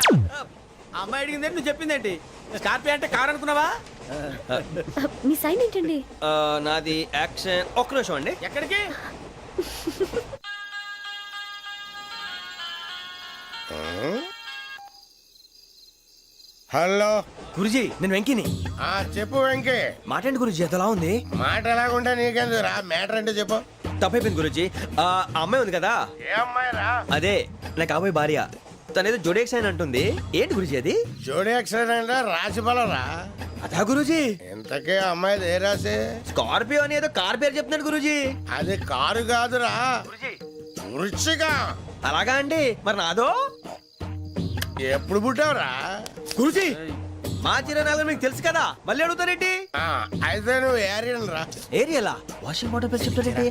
అమ్మాయి అడిగింది నువ్వు చెప్పిందేంటి? స్కార్పియో అంటే కార్ అనుకున్నావా? మీ సైన్ ఏంటండి? నాది యాక్షన్. ఒక్క నిమిషం అండి. ఎక్కడికి? హలో గురుజీ, నేను వెంకిని. చెప్పు వెంకీ. మాట్లాడండి గురుజీ, ఎంతలా ఉంది? మాట ఎలాగుంటే నీకెందుకు రా, మ్యాటర్ అంటే చెప్పు. తప్పైపోయింది గురుజీ. ఆ అమ్మాయి ఉంది కదా, ఏ అమ్మాయి రా? అదే నా కాబోయే భార్య, తనేదో జోడేక్స్ అని అంటుంది. ఏంటి గురుజీ అది? జోడి యాక్సిడెంట్ రాసి రా. అదా గురుజీ? ఇంతకే అమ్మాయి ఏ రాసి? స్కార్పియో అని ఏదో కార్ పేరు చెప్తున్నాడు గురుజీ. అది కారు కాదురా, వృచ్చిక. అలాగా అండి, మరి నాదో? ఎప్పుడు పుట్టావురా? గురుజీ, మా చిరనాలు మీకు తెలుసు కదా, మళ్ళీ అడుగుతారేంటి? అయితే నువ్వు ఏరియన్ రా. ఏరియలా? వాషింగ్ వాటర్ పేరు చెప్తారేంటి?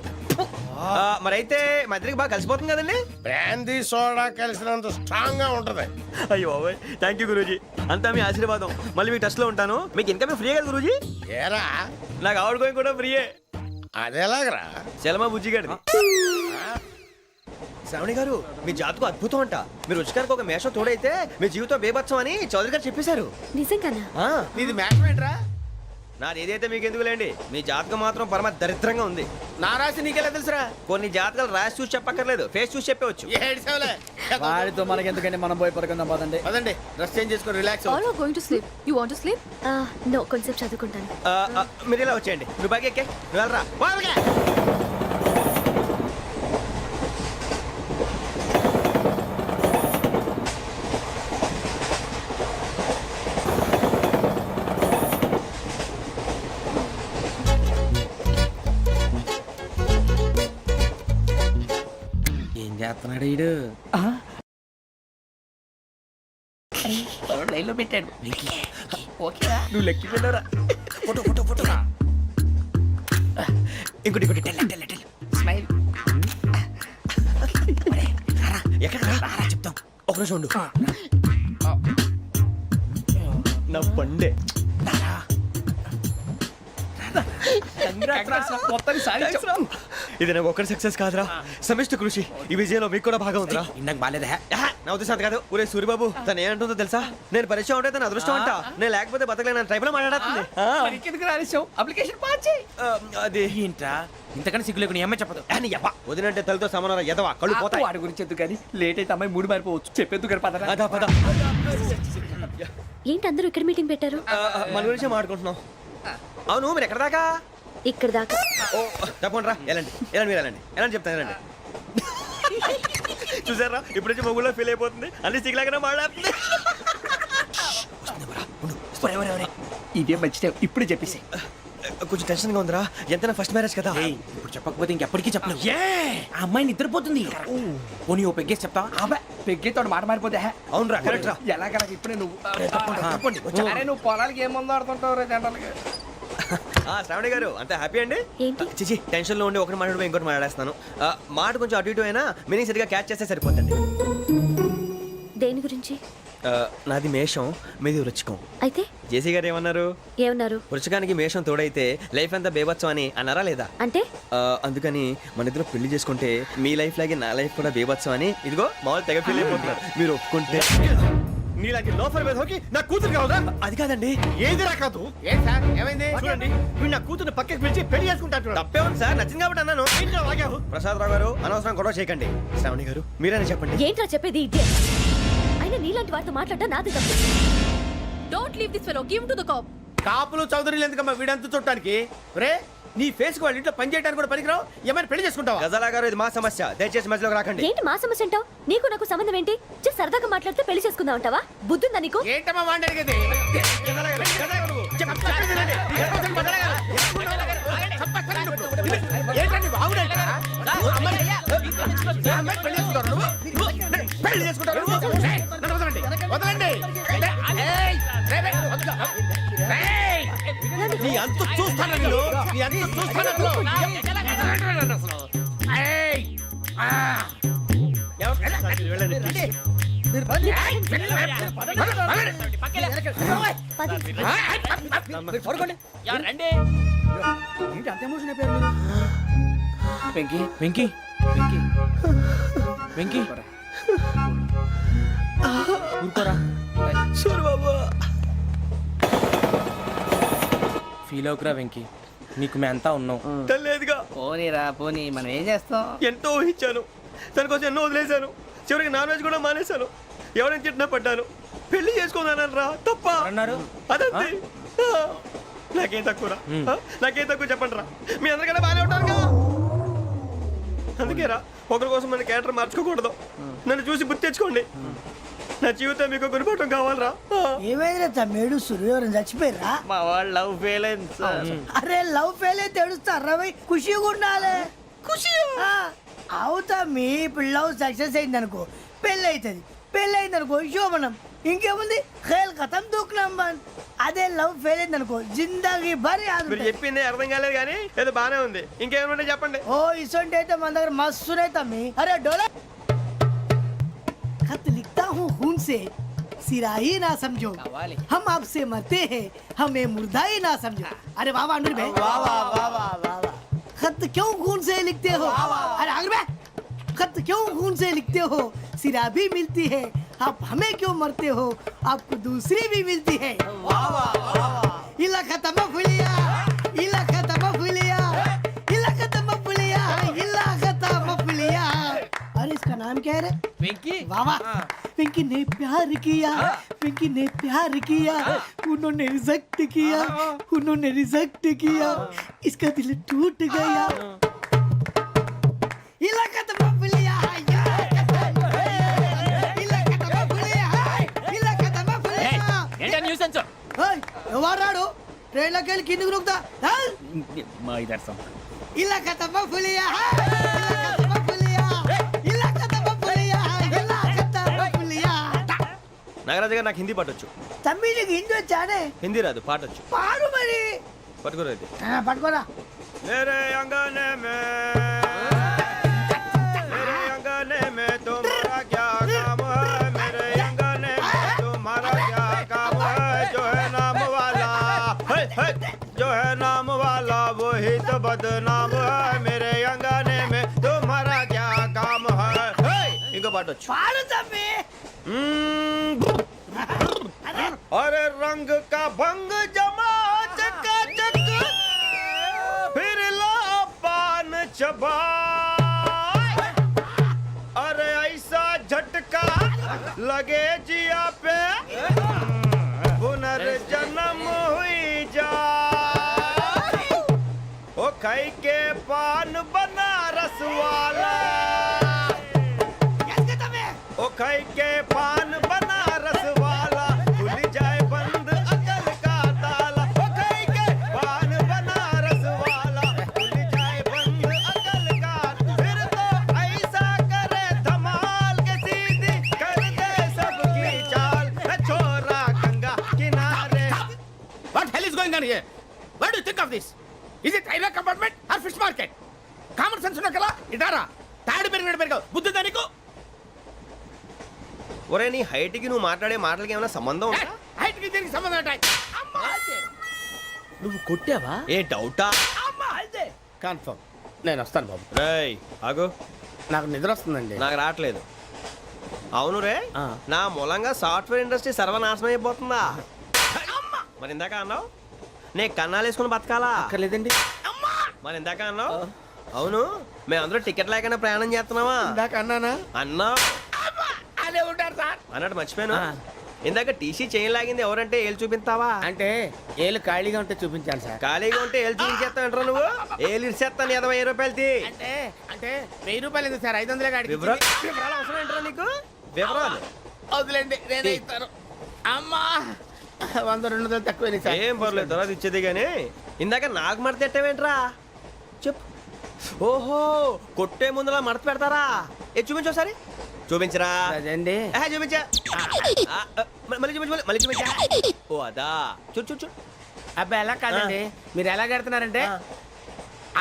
మరైతే మా ఇద్దరికి బాగా కలిసిపోతుంది కదండి. బ్రాందీ సోడా కలిసినంత స్ట్రాంగ్ గా ఉంటది. అయ్యో థ్యాంక్ యూ గురూజీ, అంతా మీ ఆశీర్వాదం. మళ్ళీ మీకు టచ్ లో ఉంటాను. మీకు ఇన్కమ్ ఫ్రీ కదా గురూజీ? ఏరా, నాకు ఆవిడ గోయింగ్ కూడా ఫ్రీయే. అదేలాగరా? చలమా బుజ్జి గారిది. శ్రావణి గారు, మీ జాతకు అద్భుతం అంట. మీరు రుచికారికి ఒక మేషం తోడైతే మీ జీవితం బేబత్సం అని చౌదరి గారు చెప్పేశారు. నిజంగానా? నీది మేషం ఏంట్రా? నాది ఏదైతే మీకు ఎందుకు లేండి, మీ జాతకం మాత్రం పరమ దరిద్రంగా ఉంది. నా రాసి నీకెలా తెలుసురా? కొన్ని జాతకాలు రాసి చూసి చెప్పక్కర్లేదు, ఫేస్ చూసి చెప్పవచ్చు. వాడితో మనకి ఎందుకంటే, మనం పోయి పడుకుందాం పదండి. అదండి, డ్రెస్ చేంజ్ చేసుకొని relax. All are going to sleep. You want to sleep? No, కొంచెం చదువుకుంటాను. మీరు ఇలా వచ్చేయండి. నువ్వు బాగా ఎక్కే, నువ్వు వెళ్ళరా. ఏం చేస్తున్నాడు ఈడు? లైన్ లో పెట్టాడు. నువ్వు లెక్కి వెళ్ళరా. Photo photo photo. ఇంకోటి ఇంకోటి. స్మైల్. ఎక్కడ రారా చెప్తాం. ఒక రోజు ఉండు. నా పండే. ఇది నాకు ఒక్కడి సక్సెస్ కాదురా, సమిష్టి కృషి. ఈ విజయంలో మీకు కూడా భాగం ఉందిరా. నాకు బాలేదా నా ఉద్దేశం అది కాదు. ఊరే సూరిబాబు తను ఏమంటుందో తెలుసా? నేను పరిచయం ఉంటే తన అదృష్టం అంట. నేను లేకపోతే బతకలేను టైప్ లో మాట్లాడుతుంది. అప్లికేషన్ పాస్ చేయి. అది ఏంట్రా ఇంతకన్నా సిగ్గు లేకుండా ఏమై చెప్పదు. వదినంటే తలతో సమానం ఎదవా, కళ్ళు పోతాయి. వాడి గురించి ఎందుకు కానీ లేట్ అయితే అమ్మాయి మూడు మారిపోవచ్చు. చెప్పేందుకు కానీ పద. అదా పద. ఏంటి అందరూ ఇక్కడ మీటింగ్ పెట్టారు? మన గురించి మాట్లాడుకుంటున్నాం. అవును మీరు ఎక్కడ దాకా? ఇక్కడ దాకా. ఓ తప్పకుండా రా, వెళ్ళండి వెళ్ళండి, మీరు వెళ్ళండి వెళ్ళండి, చెప్తాను వెళ్ళండి. చూసారా ఇప్పుడు నుంచి మొగుల్లో ఫీల్ అయిపోతుంది, అన్ని సిగ్లాగానే మాట్లాడుతుంది. ఇదే మంచి టైం ఇప్పుడు చెప్పేసి. కొంచెం టెన్షన్ గా ఉందిరా, ఎంతైనా ఫస్ట్ మ్యారేజ్ కదా. ఇప్పుడు చెప్పకపోతే ఇంకెప్పటికీ చెప్పలేవు. ఆ అమ్మాయి నిద్రపోతుంది. పోనీ ఓ పెగ్గేసి చెప్తావా? అబ్బా పెగ్గేతో మాట మారిపోతే. అవునరా కరెక్ట్ రా. ఎలాగలా ఇప్పుడే నువ్వు అరే నువ్వు పొలాలకి ఏం మందు ఆడుతుంటావు రే జనరల్గా. శ్రావణి గారు అంత హ్యాపీ అండి? ఏంటి? చిచి టెన్షన్ లో ఉండి ఒకటి మాట్లాడిపోయి ఇంకోటి మాట్లాడేస్తాను. మాట కొంచెం అటు ఇటు అయినా మీనింగ్ సరిగా క్యాచ్ చేస్తే సరిపోతుంది. దేని గురించి? నాది మేషం, మీది వృచ్చికం. అయితే జేసీ గారు ఏమన్నారు? ఏమన్నారు? వృచ్చికానికి మేషం తోడైతే లైఫ్ అంతా బేబత్సం అని అన్నారా లేదా? అంటే అందుకని మన ఇద్దరు పెళ్లి చేసుకుంటే మీ లైఫ్ లాగే నా లైఫ్ కూడా బేబత్సం అని ఇదిగో మామూలు తెగ పెళ్లి అయిపోతున్నారు. మీరు ఒప్పుకుంటే నీలాంటి లోఫర్ మీద హోకి నా కూతురు కావదా? అది కాదండి. ఏది రాకాదు? ఏం సార్ ఏమైంది? చూడండి వీడు నా కూతురు పక్కకి పిలిచి పెళ్లి చేసుకుంటాడు. తప్పే ఉంది సార్, నచ్చింది కాబట్టి అన్నాను. ప్రసాద్ రావు గారు అనవసరం గొడవ చేయకండి. శ్రావణి గారు మీరైనా చెప్పండి. ఏంట్రా చెప్పేది? ఇదే అయినా నీలాంటి వారితో మాట్లాడటం నాది తప్పు. Don't leave this fellow, give to the cop. కాపులు చౌదరులు ఎందుకమ్మా వీడంతా చూడటానికి? రే నీ ఫేస్ కు వాళ్ళ ఇంట్లో పని చేయడానికి కూడా పనికిరావు. ఏమైనా పెళ్లి చేసుకుంటావా? గజాలా గారు ఇది మా సమస్య, దయచేసి మధ్యలోకి రాకండి. ఏంటి మా సమస్య అంటావు? నీకు నాకు సంబంధం ఏంటి? జస్ట్ సరదాగా మాట్లాడితే పెళ్లి చేసుకుందాం అంటావా? బుద్ధుందా నీకు? ఏంటమ్మా వాడిని అడిగేది? ఏంటండి బాగుండేట? పెళ్లి చేసుకుంటారు. వదలండి. నీ అంత చూస్తాను నేను, నీ అంత చూస్తాను. ఏంటి అంత ఎమోషన్ అయిపోయారు మీరు? వెంకీ వెంకీ వెంకీ వెంకీ ఊరుకోరా. సూరిబాబు ఫీల్ అవుకురా వెంకీ, నీకు మేమంతా ఉన్నాం. తెలియదుగా. పోనీరా పోనీ, మనం ఏం చేస్తాం? ఎంతో ఊహించాను, తన కోసం ఎన్నో వదిలేశాను. చివరికి నాన్ వెజ్ కూడా మానేశాను. ఎవరైనా తిట్టినా పడ్డాను. పెళ్లి చేసుకుందానని రా తప్ప అన్నారు. అదంతే. నాకేం తక్కువరా? నాకేం తక్కువ చెప్పండి రా. మీ అందరికన్నా బాగానే ఉంటారు కదా. అందుకే రా, ఒకరి కోసం మన క్యారెక్టర్ మార్చుకోకూడదు. నన్ను చూసి గుర్తు తెచ్చుకోండి. నా జీవితం మీకు గురిపటం కావాలరా. ఏమైనా తమ్మేడు సూర్యవరం చచ్చిపోయిరా? మా వాళ్ళు లవ్ ఫెయిల్ అయింది సార్. అరే లవ్ ఫెయిల్ అయితే ఏడుస్తారా? ఖుషిగా ఉండాలి. ఖుషి అవుతా. మీ ఇప్పుడు లవ్ సక్సెస్ అయింది అనుకో పెళ్ళి అవుతుంది. పెళ్ళి అయింది అనుకో శోభనం. ఇంకేముంది ఖేల్ కథం దూకునాం బాన్. అదే లవ్ ఫెయిల్ అయింది అనుకో జిందాగీ భారీ. మీరు చెప్పింది అర్థం కాలేదు కానీ ఏదో బానే ఉంది. ఇంకేమైనా చెప్పండి. ఓ ఇసొంటి అయితే మన దగ్గర మస్తునే తమ్మి. అరే డోలా खत लिखता हूँ खून से सिरा ही ना समझो, हम आपसे मरते हैं हमें मुर्दा ही ना समझो. अरे वाह वाह अनुर भाई, वाह वाह वाह वाह वाह. खत क्यों खून से लिखते हो? अरे अनुर भाई खत क्यों खून से लिखते हो? सिरा भी मिलती है, आप हमें क्यों मरते हो? आपको दूसरी भी मिलती है. वाह वाह वाह. इला खत्म फुलिया, इला खत्म फुलिया, इला खत्म फुलिया, इला खत्म फुलिया. अरे इसका नाम क्या है रे? వెంకీ. वाह पिंकी ने प्यार किया, पिंकी ने प्यार किया, उन्होंने रिजेक्ट किया, उन्होंने रिजेक्ट किया, इसका दिल टूट गया. इलाका तो मफलिया है, इलाका तो मफलिया है, इलाका तो मफलिया. ఏంటా న్యూసెన్స్? ओए ఎవరాడు ట్రైన్ లోకి వెళ్ళి కిందికి రుకుతా? మా ఇదర్సం. इलाका तो मफलिया है, इलाका तो मफलिया, इलाका तो मफलिया है, इलाका तो मफलिया. నాగరాజు గారు నాకు హిందీ పాటొచ్చు. తమ్మి నీకు హిందీ వచ్చానే? హిందీ రాదు, పాటొచ్చు. పాడు మరి. పట్టుకోరైతే పట్టుకోరా. मेरे अंगने में तुम्हारा क्या काम है? मेरे अंगने में तुम्हारा क्या काम है? जो है नाम वाला है, जो है नाम वाला वही तो बदनाम है मेरे अंगने में तुम्हारा क्या काम है ఇంకో పాట వచ్చు पाड़ तबे अरे रंग का भंग जमा चकाचक फिर ला पान चबा अरे ऐसा झटका लगे जिया पे पुनर्जन्म हुई जा ओ खाई के पान बनारस वाला ओ खाई के पान बनारस वाला खुल जाए बंद अकल का ताला ओ खाई के पान बनारस वाला खुल जाए बंद अकल का फिर तो ऐसा करे धमाल के सीधी कर दे सबकी चाल छोरा गंगा किनारे What hell is going on here? What do you think of this? Is it railway compartment or fish market? Common sense ఉన్న కదా ఇటారా తాడు పెరిగావు బుద్ధి దానికి ఒరే నీ హైట్ కి నువ్వు మాట్లాడే మాటలకి ఏమైనా సంబంధం ఉందా హైట్ కి దీనికి సంబంధం ఉంటాయి నువ్వు కొట్టావా ఏ డౌటా కన్ఫర్మ్ నేను వస్తాను బాబు రేయ్ ఆగు నాకు నిద్ర వస్తుందండి నాకు రావట్లేదు అవును రే ఆ. నా మూలంగా సాఫ్ట్వేర్ ఇండస్ట్రీ సర్వనాశనం అయిపోతుందా మరి ఇందాక అన్నావు నే కన్నాలు వేసుకుని బతకాలా అక్కర్లేదండి మరి ఇందాక అన్నావు అవును మేమందరూ టికెట్ లేకుండా ప్రయాణం చేస్తున్నావా ఇందాక అన్నానా అన్నావు అదే ఉంటారు సార్ అన్నట్టు మర్చిపోయాను ఆ. ఇందాక టీసీ చైన్ లాగింది ఎవరంటే ఏళ్ళు చూపిస్తావా అంటే ఏళ్ళు ఖాళీగా ఉంటే చూపించాను సార్ ఖాళీగా ఉంటే ఏళ్ళు చూపించేస్తావు నువ్వు ఏళ్ళు ఇచ్చేస్తాను 20 రూపాయలు తీ అంటే అంటే 1000 రూపాయలు ఎందుకు సార్ 500 కాడికి వివరాలు అవసరం ఏంట్రా నీకు వివరాలు వదిలేండి నేనే ఇస్తాను అమ్మా 100 200 తక్కువ సార్ ఏం పర్లేదు తర్వాత ఇచ్చేది కానీ ఇందాక నాకు మడత పెట్టావేంట్రా చెప్పు ఓహో కొట్టే ముందులా మడత పెడతారా ఏ చూపించు ఒకసారి చూపించరా అదండి చూపించా మళ్ళీ చూపించు మళ్ళీ చూపించా ఓ అదా చూడు చూడు చూడు అబ్బాయి ఎలా కాదండి మీరు ఎలా కడుతున్నారంటే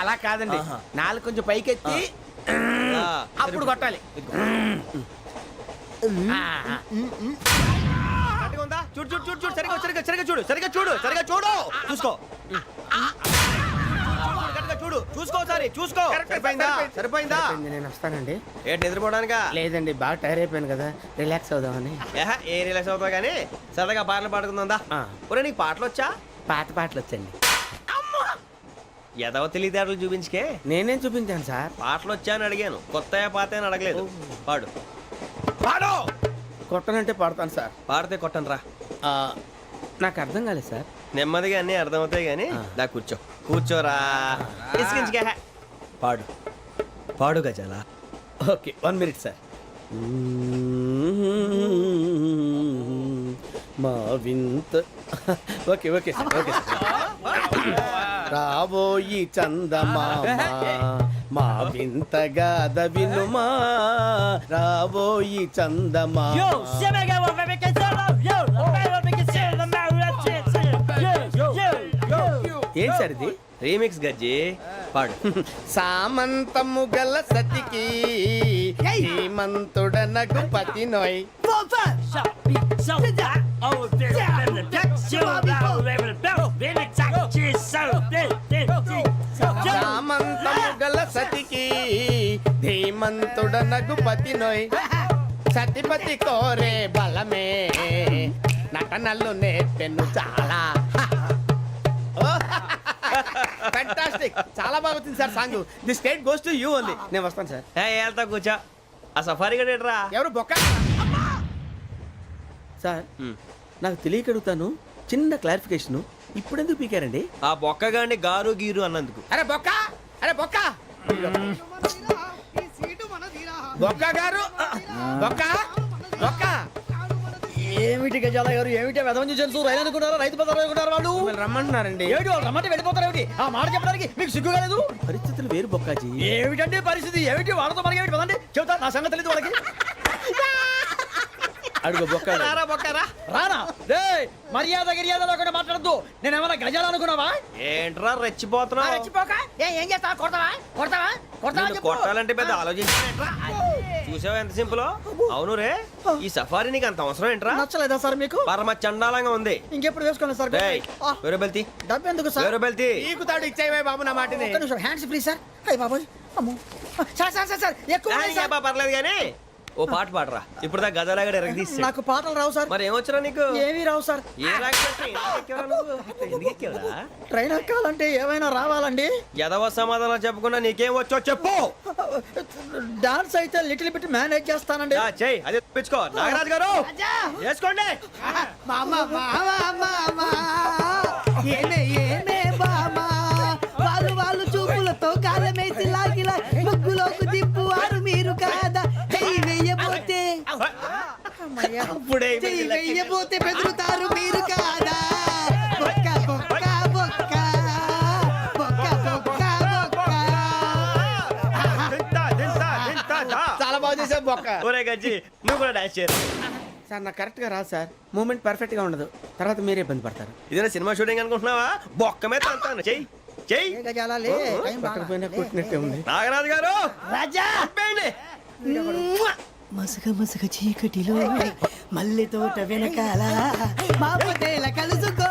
అలా కాదండి నాలుగు కొంచెం పైకెత్తి అప్పుడు కొట్టాలి కరెక్ట్గా ఉందా చూడు చూడు చూడు చూడు సరిగా సరిగా సరిగా చూడు సరిగా చూడు సరిగా చూడు చూసుకో కరెక్ట్గా చూడు చూసుకో ఒకసారి చూసుకో సరిపోయిందా సరిపోయిందా నేను వస్తానండి ఏంటి నిద్రపోవడానికా లేదండి బాగా టైర్ అయిపోయాను కదా రిలాక్స్ అవుదామని ఏ రిలాక్స్ అవుతావు కానీ సరదాగా పాటలు పాడుకుందా ఒరే నీకు పాటలు వచ్చా పాత పాటలు వచ్చండి ఎదవ తెలివితేటలు చూపించుకే నేనేం చూపించాను సార్ పాటలు వచ్చా అని అడిగాను కొత్త పాత అని అడగలేదు పాడు పాడు కొట్టనంటే పడతాను సార్ పాడితే కొట్టను రా నాకు అర్థం కాలేదు సార్ నెమ్మదిగా అన్నీ అర్థమవుతాయి కానీ దా కూర్చో కూర్చోరా ఇసుకించుకే పాడు పాడు గజాల ఓకే 1 మినిట్ సార్ మా వింత ఓకే ఓకే సార్ ఓకే రాబోయి చందమామ మా వింత గాథ వినుమా రాబోయి చందమామ ఏం సార్ ఇది రీమిక్స్ గజ్జి పాడు సామంతము గల సతికి హేమంతుడనగు పతి నోయ్ సామంతము గల సతికి ధీమంతుడనగు పతి నోయ్ సతిపతి కోరే బలమే నటనలు నేర్పెను చాలా ఫ్యాంటాస్టిక్ చాలా బాగా వచ్చింది sir song the state goes to you only నేను వస్తాను సార్ వెళ్తా కూర్చో ఆ సఫారీ గడేట్రా ఎవరు బొక్క సార్ నాకు తెలియక అడుగుతాను చిన్న క్లారిఫికేషన్ ఇప్పుడెందుకు పీకారండి ఆ బొక్కగాండి గారు గీరు అన్నందుకు అరే బొక్క అరే బొక్క బొక్క గారు బొక్క బొక్క ఏమిటి గజాల గారు ఏమిటి వెదవం చూసాను రైలు అనుకున్నారా రైతు బజార్ అనుకున్నారు వాళ్ళు మిమ్మల్ని రమ్మంటున్నారండి ఏమిటి వాళ్ళు రమ్మంటే వెళ్ళిపోతారు ఏమిటి ఆ మాట చెప్పడానికి మీకు సిగ్గు కాలేదు పరిస్థితులు వేరు బొక్కాజీ ఏమిటండి పరిస్థితి ఏమిటి వాళ్ళతో మనకి ఏమిటి పదండి చెబుతా నా సంగతి తెలియదు వాళ్ళకి అడుగు బొక్క రారా బొక్కరా రానా రే మర్యాద గిర్యాద లేకుండా మాట్లాడద్దు నేను ఏమైనా గజాలు అనుకున్నావా ఏంట్రా రెచ్చిపోతున్నావు ఏం చేస్తావా కొడతావా కొడతావా కొడతావా నిన్ను కొట్టాలంటే పెద్ద ఆలోచించారా చూసావా ఎంత సింపుల్. అవును రే, ఈ సఫారీ నీకు అంత అవసరం ఏంట్రా? నచ్చలేదా సార్ మీకు? పరమ చండాలంగా ఉంది. ఇంకెప్పుడు వేసుకోండి సార్. ఏయ్, వేరే బెల్తి, డబ్బు ఎందుకు సార్? వేరే బెల్తి. నీకు తాడు ఇచ్చేవే బాబు నా మాటని. ఒక్క నిమిషం, హ్యాండ్స్ ఫ్రీ సార్. అయ్య బాబోయ్, అమ్మో. సార్ సార్ సార్ సార్ ఎక్కువ ఉన్నాయి సార్. పర్లేదు కానీ ఓ పాట పాడరా. ఇప్పుడు దా గదలాగడ ఎరగదీసి. నాకు పాటలు రావు సార్. మరి ఏమొచ్చరా నీకు? ఏమీ రావు సార్. ఏ రాకపోతే ఎందుకు ఎక్కేవరా నువ్వు? ఎందుకు ఎక్కేవరా? ట్రైన్ ఎక్కాలంటే ఏమైనా రావాలండి? ఎదవ సమాధానం చెప్పకుండా నీకేం వచ్చో చెప్పు. డాన్స్ అయితే లిటిల్ బిట్ మేనేజ్ చేస్తానండి. చెయ్యి, అదే తెప్పించుకో. నాగరాజు గారు వేసుకోండి. మామా మామా మామా ఏమే ఏమే బామా వాళ్ళు చూపులతో కాలమేసి లాగిలా ముగ్గులోకి తిప్పువారు మీరు కాదా? చెయ్యి వెయ్యబోతే అప్పుడే చెయ్యి వెయ్యబోతే బెదురుతారు మీరు కాదా? బొక్క బొక్క బొక్క బొక్క బొక్క బొక్క. చాలా బాగా చేసావు బొక్క. ఒరే గజ్జి, నువ్వు కూడా డాన్స్ చేయరు. సార్ నాకు కరెక్ట్ గా రాదు సార్. మూమెంట్ పర్ఫెక్ట్ గా ఉండదు, తర్వాత మీరే ఇబ్బంది పడతారు. ఇదేనా సినిమా షూటింగ్ అనుకుంటున్నావా? బొక్క మీద అంటాను. చెయ్యి చెయ్యి. గజాలే పట్టకపోయినా కొట్టినట్టే ఉంది. నాగరాజు గారు రాజా చెప్పండి. మసక మసక చీకటిలో మల్లె తోట వెనకాల మా పటేల కలుసుకో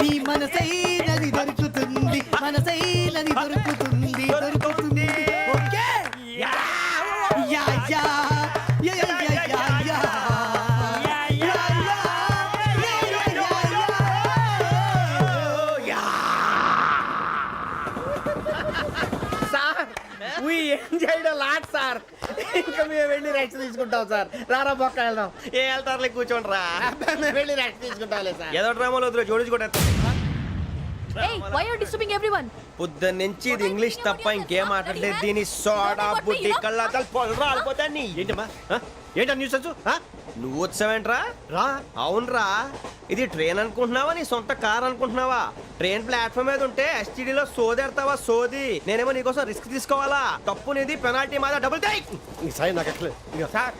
నీ మనసైనది దొరుకుతుంది మనసైనది దొరుకుతుంది దొరుకుతుంది okay yeah yeah yeah yeah yeah yeah yeah We enjoyed a lot, sir. ఇంకా మేము వెళ్ళి రెస్ట్ తీసుకుంటాం సార్. రారా బొక్క వెళ్దాం. ఏ వెళ్తారులే, కూర్చోండి రా. మేము వెళ్ళి రెస్ట్ తీసుకుంటాంలే సార్. ఏదో డ్రామాలో వద్దు, జోడించుకుంటా. Hey, why are you disturbing everyone? పొద్దున్న నుంచి ఇది ఇంగ్లీష్ తప్ప ఇంకేం మాట్లాడలేదు. దీని సోడా బుద్ధి కళ్ళ పొలు రాలిపోతా. నీ ఏంటమ్మా ఏంటా న్యూస్ నువ్వు వచ్చావేంట్రా? రా. అవునరా, ఇది ట్రైన్ అనుకుంటున్నావా నీ సొంత కార్ అనుకుంటున్నావా? ట్రైన్ ప్లాట్ఫామ్ మీద ఉంటే ఎస్టీడీలో సోదేడతావా సోది. నేనేమో నీకోసం రిస్క్ తీసుకోవాలా? తప్పు నీది, పెనాల్టీ మాదా, డబుల్ టై. ఈ సాయి నాకు ఎక్కలేదు. ఇక సార్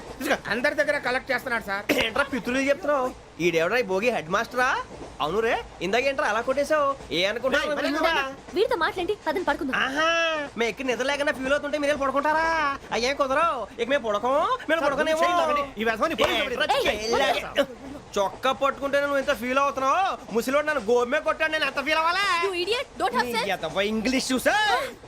అందరి దగ్గర కలెక్ట్ చేస్తున్నాడు సార్. ఏంట్రా పితులు చెప్తున్నావు? ఈడెవడ్రా ఈ భోగి హెడ్ మాస్టరా? అవును రే, ఇందాకేంట్రా అలా కొట్టేశావు? ఏ అనుకుంటున్నావు? వీరితో మాట్లాడి పదని పడుకుందాం. ఆహా, మేము ఎక్కి నిద్ర లేకుండా ఫీల్ అవుతుంటే మీరు పడుకుంటారా? అయ్యేం కుదరవు. ఇక మేము పడకం, మేము పడుకునేమో. ఈ వ్యసనాన్ని చొక్కా పట్టుకుంటే నువ్వు ఇంత ఫీల్ అవుతున్నావు. ముసలివాడు నన్ను గోమే కొట్టాడు, నేను ఎంత ఫీల్ అవ్వాలా? You idiot, don't have sense. English చూసా.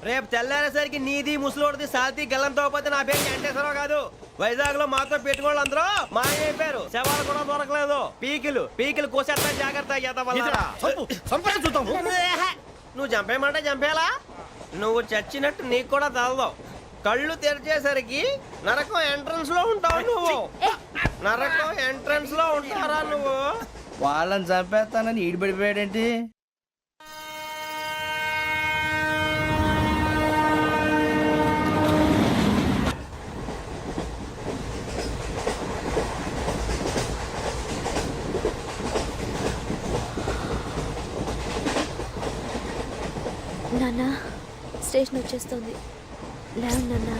రేపు తెల్లారేసరికి నీది ముసలివాడిది సాల్తీ గల్లంతో పోతే నా పేరు వెంకటేశ్వరరావు కాదు. వైజాగ్ లో మాతో పెట్టుకోళ్ళు అందరూ మాయైపోయారు. శవాలు కూడా దొరకలేదు. పీకిలు కోసేస్తా, జాగ్రత్త. చూద్దాం. నువ్వు చంపేయమంటే చంపేలా? నువ్వు చచ్చినట్టు నీకు కూడా తగదు. కళ్ళు తెరిచేసరికి నరకం ఎంట్రన్స్ లో ఉంటావు నువ్వు. నరకం ఎంట్రన్స్ లో ఉంటారా నువ్వు? వాళ్ళని చంపేస్తానని ఈడిపడిపోయాడేంటి? నాన్న, స్టేషన్ వచ్చేస్తుంది. లేవు నాన్న.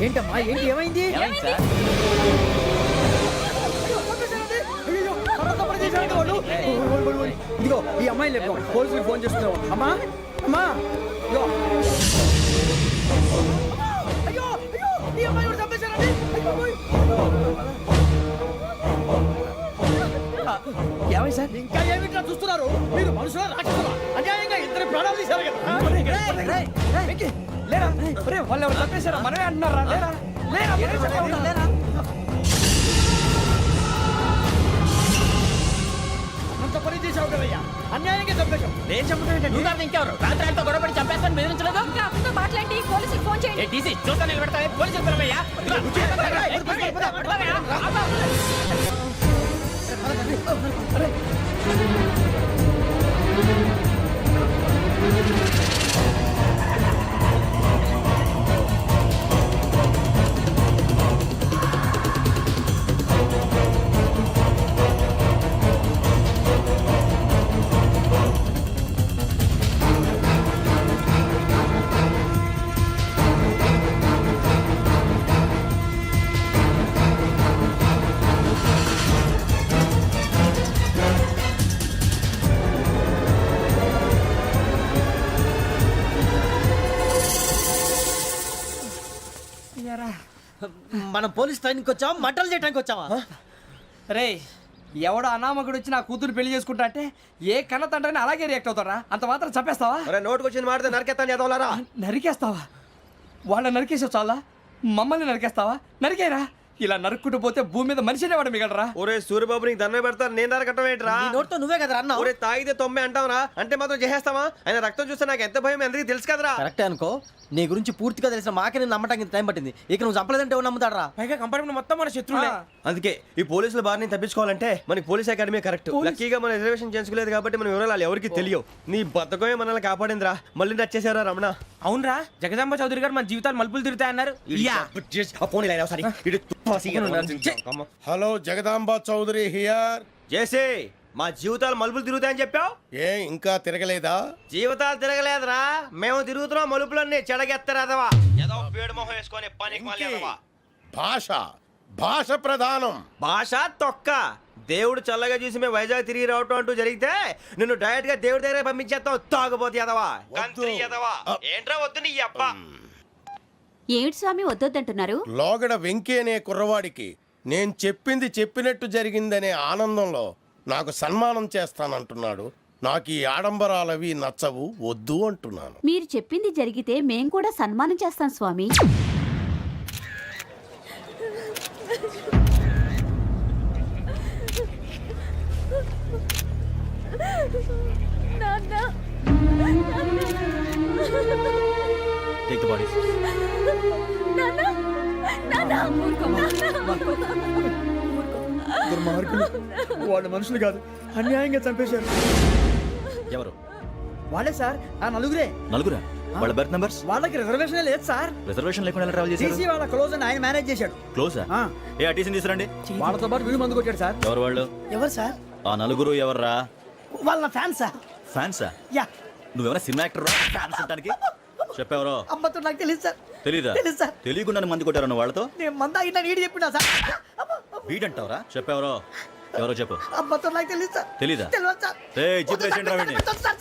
ఏంటమ్మా ఏంటి ఏమైంది? ఇదిగో ఈ అమ్మాయి లేపు, పోలీసులకు ఫోన్ చేస్తున్నావు. అమ్మా అమ్మా ఇదిగో. అయ్యో అయ్యో, ఈ అమ్మాయి కూడా చంపేశారండి. ఏమై సార్? ఇంకా ఏమిట్లా చూస్తున్నారు? మీరు మనుషుల రాక్షసులా? అన్యాయంగా ఇద్దరు ప్రాణాలు తీశారు కదా. లేరా వాళ్ళు ఎవరు చంపేశారా? మనమే అంటున్నారా? లేరా లేరా అంత పని చేశావు కదయ్యా, అన్యాయంగా చంపేశావు. నేను చంపుతాను. ఇంకెవరు రాత్రి అంతా గొడవపడి చంపేస్తాను బెదిరించలేదు. మాట్లాడి పోలీసులకు ఫోన్ చేయండి. టీసీ చూస్తా నిలబెడతా. పోలీసులు పిలవయ్యా. మనం పోలీస్ ట్రైనింగ్ వచ్చావా మంటలు చేయడానికి వచ్చావా? రే ఎవడో అనామకుడు వచ్చి నా కూతురు పెళ్లి చేసుకుంటా అంటే ఏ కన్న తండ్రిని అలాగే రియాక్ట్ అవుతారా? అంత మాత్రం చంపేస్తావా? నోటుకు వచ్చింది మాడితే నరకెత్తాను చదవాలరా. నరికేస్తావా? వాళ్ళని నరికేసావు చాలా, మమ్మల్ని నరికేస్తావా? నరికేరా. ఇలా నరుక్కుంటూ పోతే భూమి మీద మనిషినే వాడు మిగలరా. ఒరే సూర్యబాబు నీకు దండ పెడతాను, నేను నరకటం ఏంట్రా? నీ నోటితో నువ్వే కదా అన్నావు. ఒరే తాగితే తొమ్మే అంటావురా, అంటే మాత్రం చేసేస్తావా? ఆయన రక్తం చూస్తే నాకు ఎంత భయం అందరికీ తెలుసు కదరా. కరెక్టే అనుకో, నీ గురించి పూర్తిగా తెలిసిన మాకే నేను నమ్మటానికి టైం పట్టింది. ఇక నువ్వు చంపలేదంటే ఎవరు నమ్ముతాడరా? పైగా కంపార్ట్మెంట్ మొత్తం మన శత్రువులే. అందుకే ఈ పోలీసుల బారిని తప్పించుకోవాలంటే మనకి పోలీస్ అకాడమీ కరెక్ట్. లక్కీగా మనం రిజర్వేషన్ చేసుకోలేదు కాబట్టి మనం వివరాలు ఎవరికి తెలియవు. నీ బతకమే మనల్ని కాపాడిందిరా. మళ్ళీ నచ్చేసారా రమణ? అవునరా, జగదాంబ చౌదరి గారు మన జీవితాలు మలుపులు తిరుగుతాయన్నారు. Hello Jagadamba Chowdary here. చేసే మా జీవితాలు మలుపులు తిరుగుతాయని చెప్పావు. ఏ ఇంకా తిరగలేదా? జీవితాలు తిరగలేదురా, మేము తిరుగుతున్నాం మలుపులన్నీ. చెడగెత్తరాదవా ఏదో పేడు మొహం వేసుకొని పనికి మళ్ళీ ఎదవా. భాష భాష ప్రధానం. భాష తొక్క. దేవుడు చల్లగా చూసి మేము వైజాగ్ తిరిగి రావటం అంటూ జరిగితే నిన్ను డైరెక్ట్ గా దేవుడి దగ్గర పంపించేస్తావు. తాగుపోతే ఎదవా, గంత్రి ఎదవా. ఏంట్రా వద్దు నీ అబ్బా. ఏమిటి స్వామి వద్దొద్దంటున్నారు? లోగడ వెంకీ అనే కుర్రవాడికి నేను చెప్పింది చెప్పినట్టు జరిగిందనే ఆనందంలో నాకు సన్మానం చేస్తానంటున్నాడు. నాకు ఈ ఆడంబరాలవి నచ్చవు, వద్దు అంటున్నాను. మీరు చెప్పింది జరిగితే మేం కూడా సన్మానం చేస్తాం స్వామి. దుర్మార్గులు, వాళ్ళు మనుషులు కాదు, అన్యాయంగా చంపేశారు. ఎవరు? వాళ్ళే సార్, ఆ నలుగురే. నలుగురా? వాళ్ళ బర్త్ నంబర్స్? వాళ్ళకి రిజర్వేషన్ లేదు సార్. రిజర్వేషన్ లేకుండా ట్రావెల్ టీసీ వాళ్ళ క్లోజ్ అని ఆయన మేనేజ్ చేశాడు. క్లోజా? ఆ, ఏ అటీసీని తీసురండి. వాళ్ళతో పాటు వీడు మందు కొట్టాడు సార్. ఎవరు వాళ్ళు? ఎవరు సార్? ఆ నలుగురు ఎవర్రా? వాళ్ళ నా ఫ్యాన్ సార్. ఫ్యాన్సా? యా. నువ్వేమైనా సినిమా యాక్టర్ ఫ్యాన్స్ అంటానికి? చెప్పెవరో? అమ్మతో నాకు తెలియదు సార్. తెలీదా? తెలీదు సార్. తెలియకుండా మంది కొట్టారు వాళ్ళతో? నేను మంద అయినా నీడి చెప్పినా సార్. వీడంటావరా? చెప్పెవరో? ఎవరో చెప్పు. అమ్మతో నాకు తెలియదు సార్. తెలీదా? తెలియదు సార్. జీప్ రేసేయండి రా వీడిని. సార్